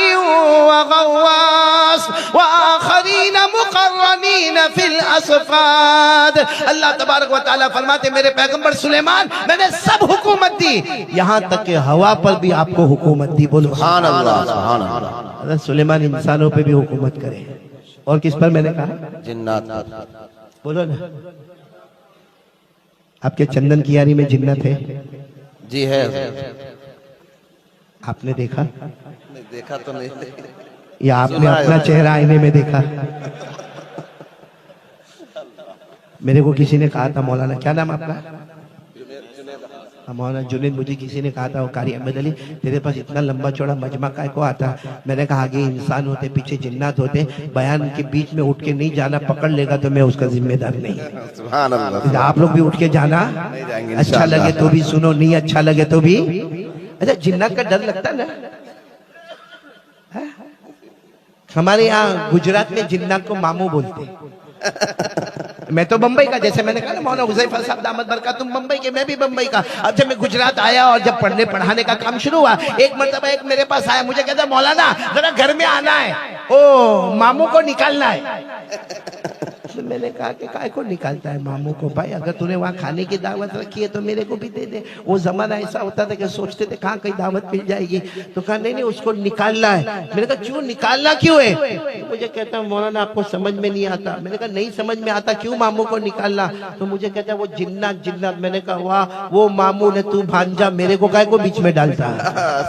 व गव्वास व आखरीन मुक़र्रनीन फिल असफाद। अल्लाह तबारक व तआला फरमाते मेरे पैगंबर सुलेमान मैंने सब हुकूमत दी, यहाँ तक कि हवा पर भी आपको हुकूमत दी। बोलो सुभान अल्लाह, सुभान अल्लाह। हज़रत सुलेमान इंसानों पे भी हुकूमत करे। और किस पर मैंने कहा? जिन्नात। बोलो ना। आपके चंदन कियारी में जिन्नत है? जी है। आपने देखा? नहीं देखा तो नहीं, या आपने अपना चेहरा आईने में देखा? मेरे को किसी ने कहा था, मौलाना क्या नाम आपका? मौलाना जुनेद, मुझे किसी ने कहा था वो कारी अहमद अली तेरे पास इतना लंबा चौड़ा मजमा काय को आता? मैंने कहा आगे इंसान होते पीछे जिन्नात होते, बयान के बीच में उठ के नहीं जाना, पकड़ लेगा तो मैं उसका जिम्मेदार नहीं। सुभान अल्लाह। आप लोग भी उठ के जाना, अच्छा लगे तो भी सुनो, नहीं अच्छा लगे तो भी। अच्छा जिन्नात का डर लगता ना? हमारे यहाँ गुजरात में जिन्नात को मामू बोलते हैं। मैं तो बंबई का, जैसे मैंने कहा ना मौलाना हुज़ैफा साहब दामद बरकातुहू तुम बंबई के, मैं भी बंबई का। अब जब मैं गुजरात आया और जब पढ़ने पढ़ाने का काम शुरू हुआ, एक मर्तबा एक मेरे पास आया, मुझे कहता मौलाना जरा घर में आना है, ओ मामू को निकालना है। तो मैंने कहा कि काय को निकालता है मामू को? भाई अगर तूने वहाँ खाने की दावत रखी है तो मेरे को भी दे दे। वो जमाना ऐसा होता था कि सोचते थे कहाँ कहीं दावत मिल जाएगी, तो कहा नहीं नहीं उसको निकालना है। मैंने कहा क्यों निकालना क्यों है? तो मुझे कहता है मौलाना आपको समझ में नहीं आता। मैंने कहा नहीं समझ में आता, क्यों मामू को निकालना? तो मुझे कहता है वो जिन्नात जिन्नात। मैंने कहा वाह वो मामू ने तू भांजा, मेरे को काय को बीच में डालता है?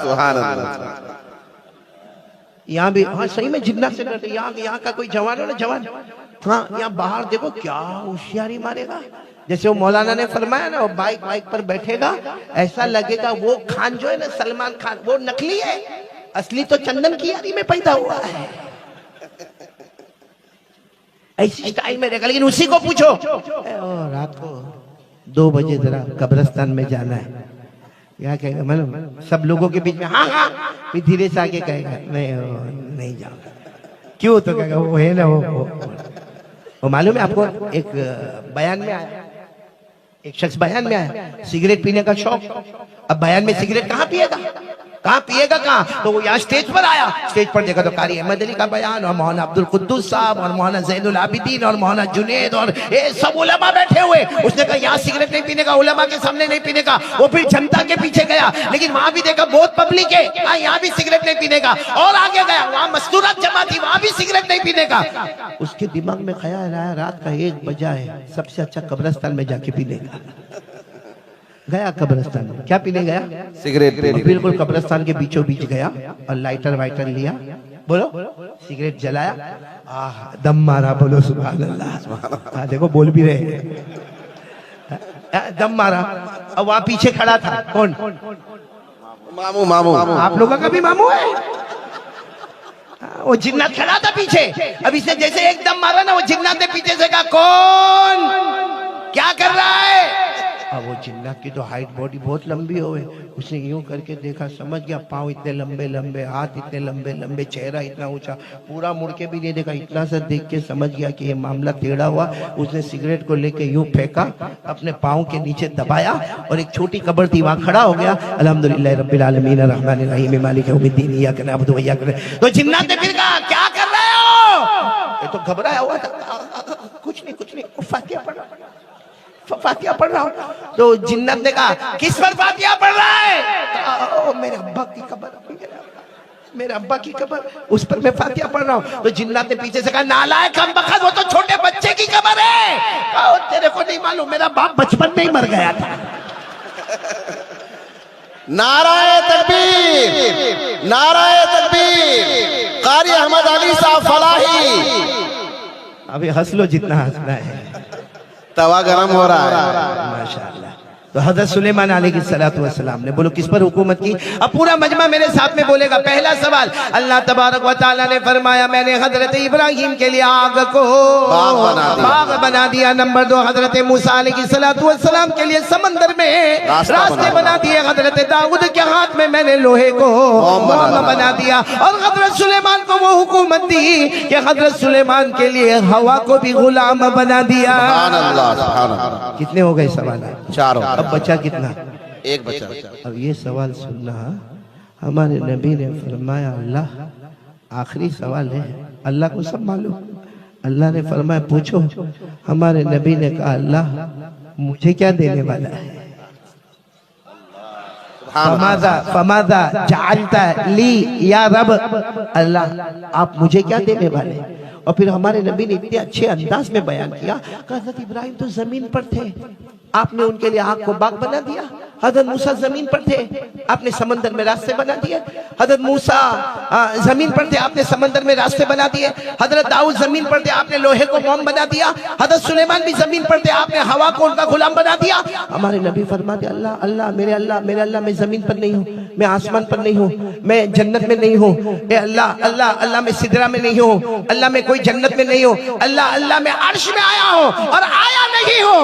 सुभान अल्लाह। यहाँ भी हाँ सही में जिन्नात से डरते। यहाँ का कोई जवान हो ना, जवान हाँ यहाँ बाहर देखो क्या होशियारी मारेगा। जैसे वो मौलाना ने फरमाया ना, वो बाइक पर बैठेगा, ऐसा लगेगा वो खान जो है ना सलमान खान, वो नकली है, असली तो चंदन कियारी में पैदा हुआ है। ऐसी स्टाइल में रहेगा। लेकिन उसी को पूछो रात को 2 बजे जरा कब्रिस्तान में जाना है, क्या कहेगा? मतलब सब लोगों के बीच में हाँ हाँ, फिर धीरे से आके कहेगा नहीं जाऊंगा। क्यों? तो कहेगा वो है ना वो मालूम है आपको? एक बयान में आया, एक शख्स बयान में आया, सिगरेट पीने का शौक। अब बयान में सिगरेट कहाँ पिएगा, कहाँ पिएगा कहाँ? तो वो यहाँ स्टेज पर आया, स्टेज पर देखा तो कारी अहमद अली का बयान और मौलाना अब्दुल कुद्दूस साहब और मौलाना ज़ैनुल आबिदीन और मौलाना जुनेद और ये सब उलमा बैठे हुए। उसने कहा यहाँ सिगरेट नहीं पीने का, उलमा के सामने नहीं पीने का। वो फिर जनता के पीछे गया, लेकिन वहां भी देखा बहुत पब्लिक है, यहाँ भी सिगरेट नहीं पीने का। और आगे गया, वहां मस्तूरात जमा थी, वहां भी सिगरेट नहीं पीने का। उसके दिमाग में ख्याल आया रात का 1 बजा है, सबसे अच्छा कब्रिस्तान में जाके पीने का। गया कब्रिस्तान में, क्या पीने गया? सिगरेट। बिल्कुल कब्रिस्तान के बीचों बीच गया और लाइटर वाइटर लिया, बोलो सिगरेट जलाया, दम मारा, बोलो सुभान अल्लाह। देखो बोल भी रहे, दम मारा। अब वहां पीछे खड़ा था कौन? मामू। मामू आप लोगों का भी मामू है? वो जिन्नात खड़ा था पीछे। अब इसने जैसे एक दम मारा ना, वो जिन्नात ने पीछे से कहा कौन क्या कर रहा है? अब वो जिन्नात की तो हाइट बॉडी बहुत लंबी हो गई, उसने यूं करके देखा, समझ गया पाँव इतने लंबे लंबे, हाथ इतने लंबे लंबे, चेहरा इतना ऊंचा, पूरा मुड़ के भी नहीं देखा, इतना सा देख के समझ गया कि ये मामला टेढ़ा हुआ। उसने सिगरेट को लेके यूं फेंका, अपने पाँव के नीचे दबाया और एक छोटी कब्र थी वहां खड़ा हो गया। अल्हम्दुलिल्लाह रब्बिल आलमीन अर्रहमानिर रहीम मालिक यौमिद्दीन इय्याका नअबुदु व इय्याका नस्तईन। तो जिन्नात ने फिर कहा क्या कर रहे हो? ये तो घबराया हुआ था, कुछ नहीं फातिहा पढ़ रहा, फातिहा पढ़ रहा हूँ। तो जिन्नत ने कहा किस पर फातिहा पढ़ रहा है? मेरे अब्बा की कब्र, मेरे अब्बा की कब्र, उस पर मैं फातिहा पढ़ रहा हूँ। तो जिन्नत ने पीछे से कहा नालायक कमबख्त, वो तो छोटे बच्चे की कब्र है, तेरे को नहीं मालूम मेरा बाप बचपन में ही मर गया था। नाराए तकबीर, नाराए तकबीर। कारी अहमद अली साहब फलाही। अभी हंस लो जितना हंसना है, तवा गरम हो रहा है माशाअल्लाह। तो हजरत सुलेमान अलैहिस्सलातु वस्सलाम ने, बोलो किस पर हुकूमत की? अब पूरा मजमा मेरे साथ में बोलेगा। पहला सवाल, अल्लाह तबारक व तआला ने फरमाया मैंने हजरत इब्राहिम के लिए आग को बाग बना दिया। नंबर 2, हजरत मूसा अलैहिस्सलातु वस्सलाम के लिए समंदर में रास्ते बना दिए। हजरत दाऊद के हाथ में मैंने लोहे को मोम बना दिया। और हजरत सुलेमान को वो हुकूमत दी कि हजरत सुलेमान के लिए हवा को भी गुलाम बना दिया। कितने हो गए सवाल? 4। अब बचा कितना? 1 बचा। अब ये सवाल सुनना, हमारे नबी ने फरमाया अल्लाह आखिरी सवाल है, अल्लाह को सब मालूम, अल्लाह ने फरमाया पूछो। हमारे नबी ने कहा अल्लाह मुझे क्या देने वाला है? फमादा जालता ली या रब, अल्लाह आप मुझे क्या देने वाले? और फिर हमारे नबी ने इतने अच्छे अंदाज में बयान किया कि हज़रत इब्राहिम तो जमीन पर थे, आपने उनके लिए आग को बाग बना दिया। हज़रत मूसा जमीन पर थे, आपने समंदर में रास्ते बना दिए। हज़रत मूसा जमीन पर थे, आपने समंदर में रास्ते बना दिए। हज़रत दाऊद जमीन पर थे, आपने लोहे को मोम बना दिया। हज़रत सुलेमान भी जमीन पर थे, आपने हवा को उनका गुलाम बना दिया। हमारे नबी फरमाते अल्लाह अल्लाह मेरे अल्लाह मैं जमीन पर नहीं हूँ, मैं आसमान पर नहीं हूँ, मैं जन्नत में नहीं हूँ। अल्लाह अल्लाह अल्लाह मैं सिदरा में नहीं हूँ, अल्लाह मैं कोई जन्नत में नहीं हूँ, अल्लाह अल्लाह मैं अर्श में आया हूँ और आया नहीं हूँ,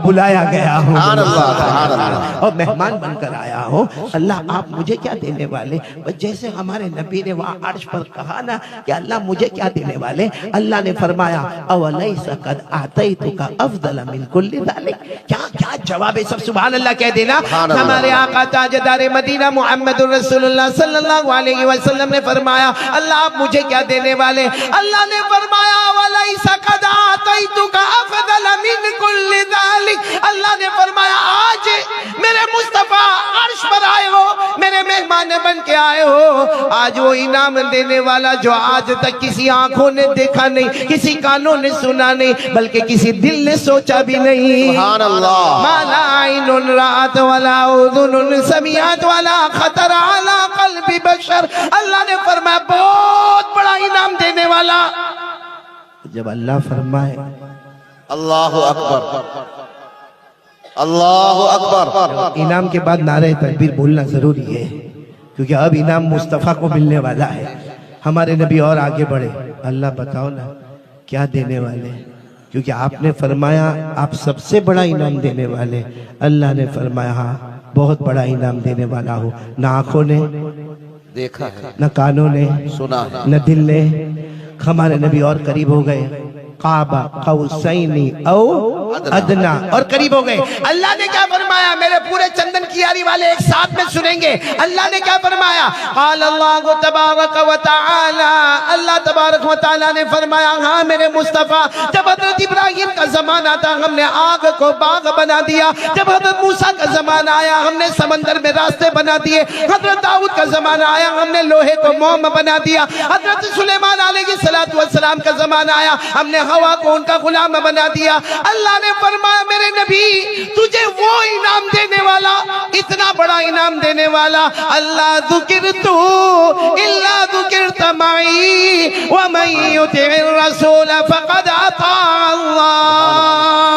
बुलाया गया हूँ और मेहमान बनकर आया हूँ। अल्लाह आप मुझे क्या देने वाले? जैसे हमारे नबी ने वहाँ अर्श पर कहा ना कि अल्लाह मुझे क्या देने वाले, अल्लाह ने फरमाया अवलैसा कद आतैतुका अफदल मिन कुल्ली ज़ालिक। क्या क्या जवाब है, सब सुभान अल्लाह कह देना। हमारे आका ताजदार मदीना मुहम्मदुर रसूलुल्लाह सल्लल्लाहु अलैहि वसल्लम ने फरमाया अल्लाह आप मुझे क्या देने वाले? अल्लाह ने फरमाया अवलैसा कद आतैतुका अफदल मिन कुल्ली ज़ालिक। अल्लाह ने फरमाया आज मेरे मुस्तफा अर्श पर आए हो, मेरे मेहमान बन के आए हो। आज वो इनाम देने वाला जो आज तक किसी आंखों ने देखा नहीं, किसी कानों ने सुना नहीं, बल्कि किसी दिल ने सोचा भी नहीं। सुभान अल्लाह। माला आइनुन रात वाला उज़ुनुन समिअत वाला खतर अला क़ल्बि बशर। अल्लाह ने फरमाया बहुत बड़ा इनाम देने वाला। जब अल्लाह फरमाए अल्लाहु अकबर, अल्लाहु अकबर, इनाम के बाद नारे तकबीर बोलना जरूरी है, क्योंकि अब इनाम मुस्तफ़ा को मिलने वाला है। हमारे नबी और आगे बढ़े, अल्लाह बताओ ना क्या देने वाले? क्योंकि आपने फरमाया आप सबसे बड़ा इनाम देने वाले। अल्लाह ने फरमाया हाँ बहुत बड़ा इनाम देने वाला हूँ। न आंखों ने देखा है, न कानों ने सुना है, न दिल ने। हमारे नबी और करीब हो गए, काबा कौसैनी औ अदना, और करीब हो गए। अल्लाह ने क्या फरमाया? मेरे पूरे चंदन की यारी वाले एक साथ में सुनेंगे। अल्लाह ने क्या फरमाया? क़ाल अल्लाहु तबारक व तआला, अल्लाह तबारक व तआला ने फरमाया हाँ मेरे मुस्तफ़ा जब हज़रत इब्राहिम का जमाना था हमने आग को बाग बना दिया। जब हज़रत मूसा का जमाना आया हमने समंदर में रास्ते बना दिए। हज़रत दाऊद का जमाना आया हमने लोहे को मोम बना दिया। हज़रत सुलेमान अलैहिस्सलातु वस्सलाम का जमाना आया हमने हवा को उनका गुलाम बना दिया। अल्लाह ने फरमाया मेरे नबी तुझे वो इनाम देने वाला, इतना बड़ा इनाम देने वाला। अल्लाह ज़ुकिरतु इल्ला ज़ुकिरत मई व मन युतिइर रसूल फक़द अता अल्लाह।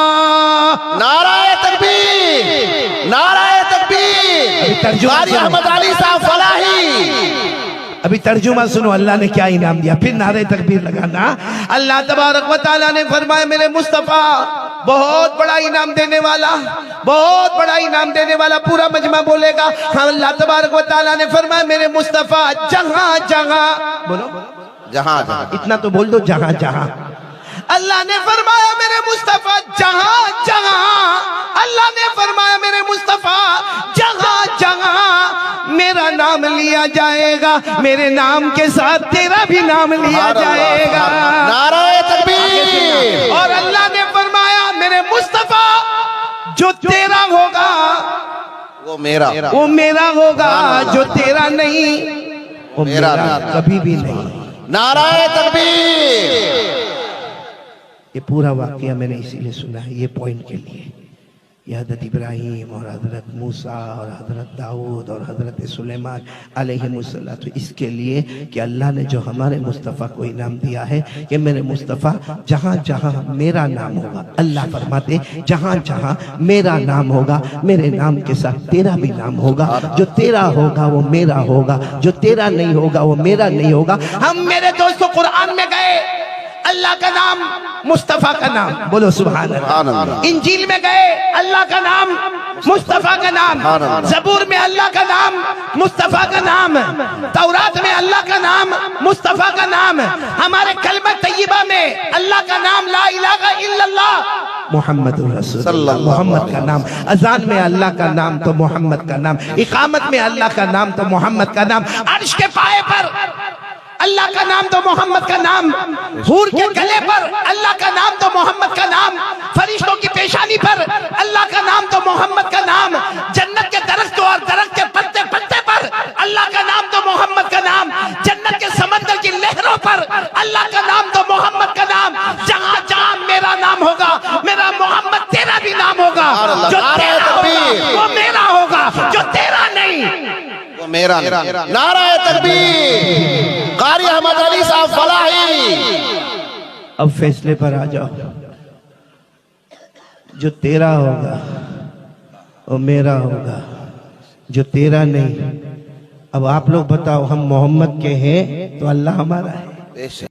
नाराए तकबीर, नाराए तकबीर। कारी अहमद अली साहब फलाही। अभी तर्जुमा सुनो, अल्लाह ने क्या इनाम दिया, फिर नारे तकबीर लगाना। अल्लाह तबारक व तआला ने फरमाया मेरे मुस्तफ़ा बहुत बड़ा इनाम देने वाला, बहुत बड़ा इनाम देने वाला। पूरा मजमा बोलेगा। अल्लाह तबारक व तआला ने फरमाया मेरे मुस्तफ़ा जहां जहां, बोलो जहां जहां, इतना तो बोल दो जहां जहां। अल्लाह ने फरमाया मेरे मुस्तफ़ा जहां जहां, अल्लाह ने फरमाया मेरे मुस्तफ़ा जहां जहां मेरा नाम लिया जाएगा, मेरे नाम के साथ तेरा भी नाम लिया जाएगा। नाराए तकबीर। और अल्लाह ने फरमाया मेरे मुस्तफ़ा जो तेरा होगा वो मेरा, वो मेरा होगा, जो तेरा नहीं वो मेरा कभी भी नहीं। नाराए तकबीर। ये पूरा वाकया मैंने इसीलिए सुना है, ये पॉइंट के लिए। ये हज़रत इब्राहिम और हज़रत मूसा और हज़रत दाऊद और हज़रत सुलेमान अलैहिमुस्सलाम, तो इसके लिए कि अल्लाह ने जो हमारे मुस्तफ़ा को इनाम दिया है कि मेरे मुस्तफ़ा जहाँ जहाँ मेरा नाम होगा, अल्लाह फरमाते जहाँ जहाँ मेरा नाम होगा मेरे नाम के साथ तेरा भी नाम होगा। जो तेरा होगा वो मेरा होगा, जो तेरा नहीं होगा वो मेरा नहीं होगा। हम मेरे दोस्तों कुरान में गए, अल्लाह का नाम मुस्तफ़ा का नाम, बोलो सुभान अल्लाह। इंजील में गए अल्लाह का नाम मुस्तफ़ा का नाम, ज़बूर में अल्लाह का नाम मुस्तफ़ा का नाम, तौरात में अल्लाह का नाम मुस्तफ़ा का नाम, हमारे कलमा तय्यबा में अल्लाह का नाम ला इलाहा इल्लल्लाह मुहम्मदुर रसूलुल्लाह, मोहम्मद का नाम। अजान में अल्लाह का नाम तो मोहम्मद का नाम, इकामत में अल्लाह का नाम तो मोहम्मद का नाम। अर्श के पाए पर अल्लाह का नाम दो, मोहम्मद का नाम। हूर के गले पर अल्लाह का नाम दो, मोहम्मद का नाम। फरिश्तों की पेशानी पर अल्लाह का नाम दो, मोहम्मद का नाम। जन्नत के दरख्तों और दरख्त के पत्ते पत्ते पर अल्लाह का नाम दो, मोहम्मद का नाम। जन्नत के समंदर की लहरों पर अल्लाह का नाम दो, मोहम्मद का नाम। जहां जहां मेरा नाम होगा, मेरा मोहम्मद तेरा भी नाम होगा। जो तेरा होगा वो मेरा होगा, जो तेरा नहीं वो मेरा नहीं। नाराए तकबीर। कारी अहमद अली साहब फलाही। अब फैसले पर आ जाओ। जो तेरा होगा वो मेरा होगा, जो तेरा नहीं। अब आप लोग बताओ, हम मोहम्मद के हैं तो अल्लाह हमारा है।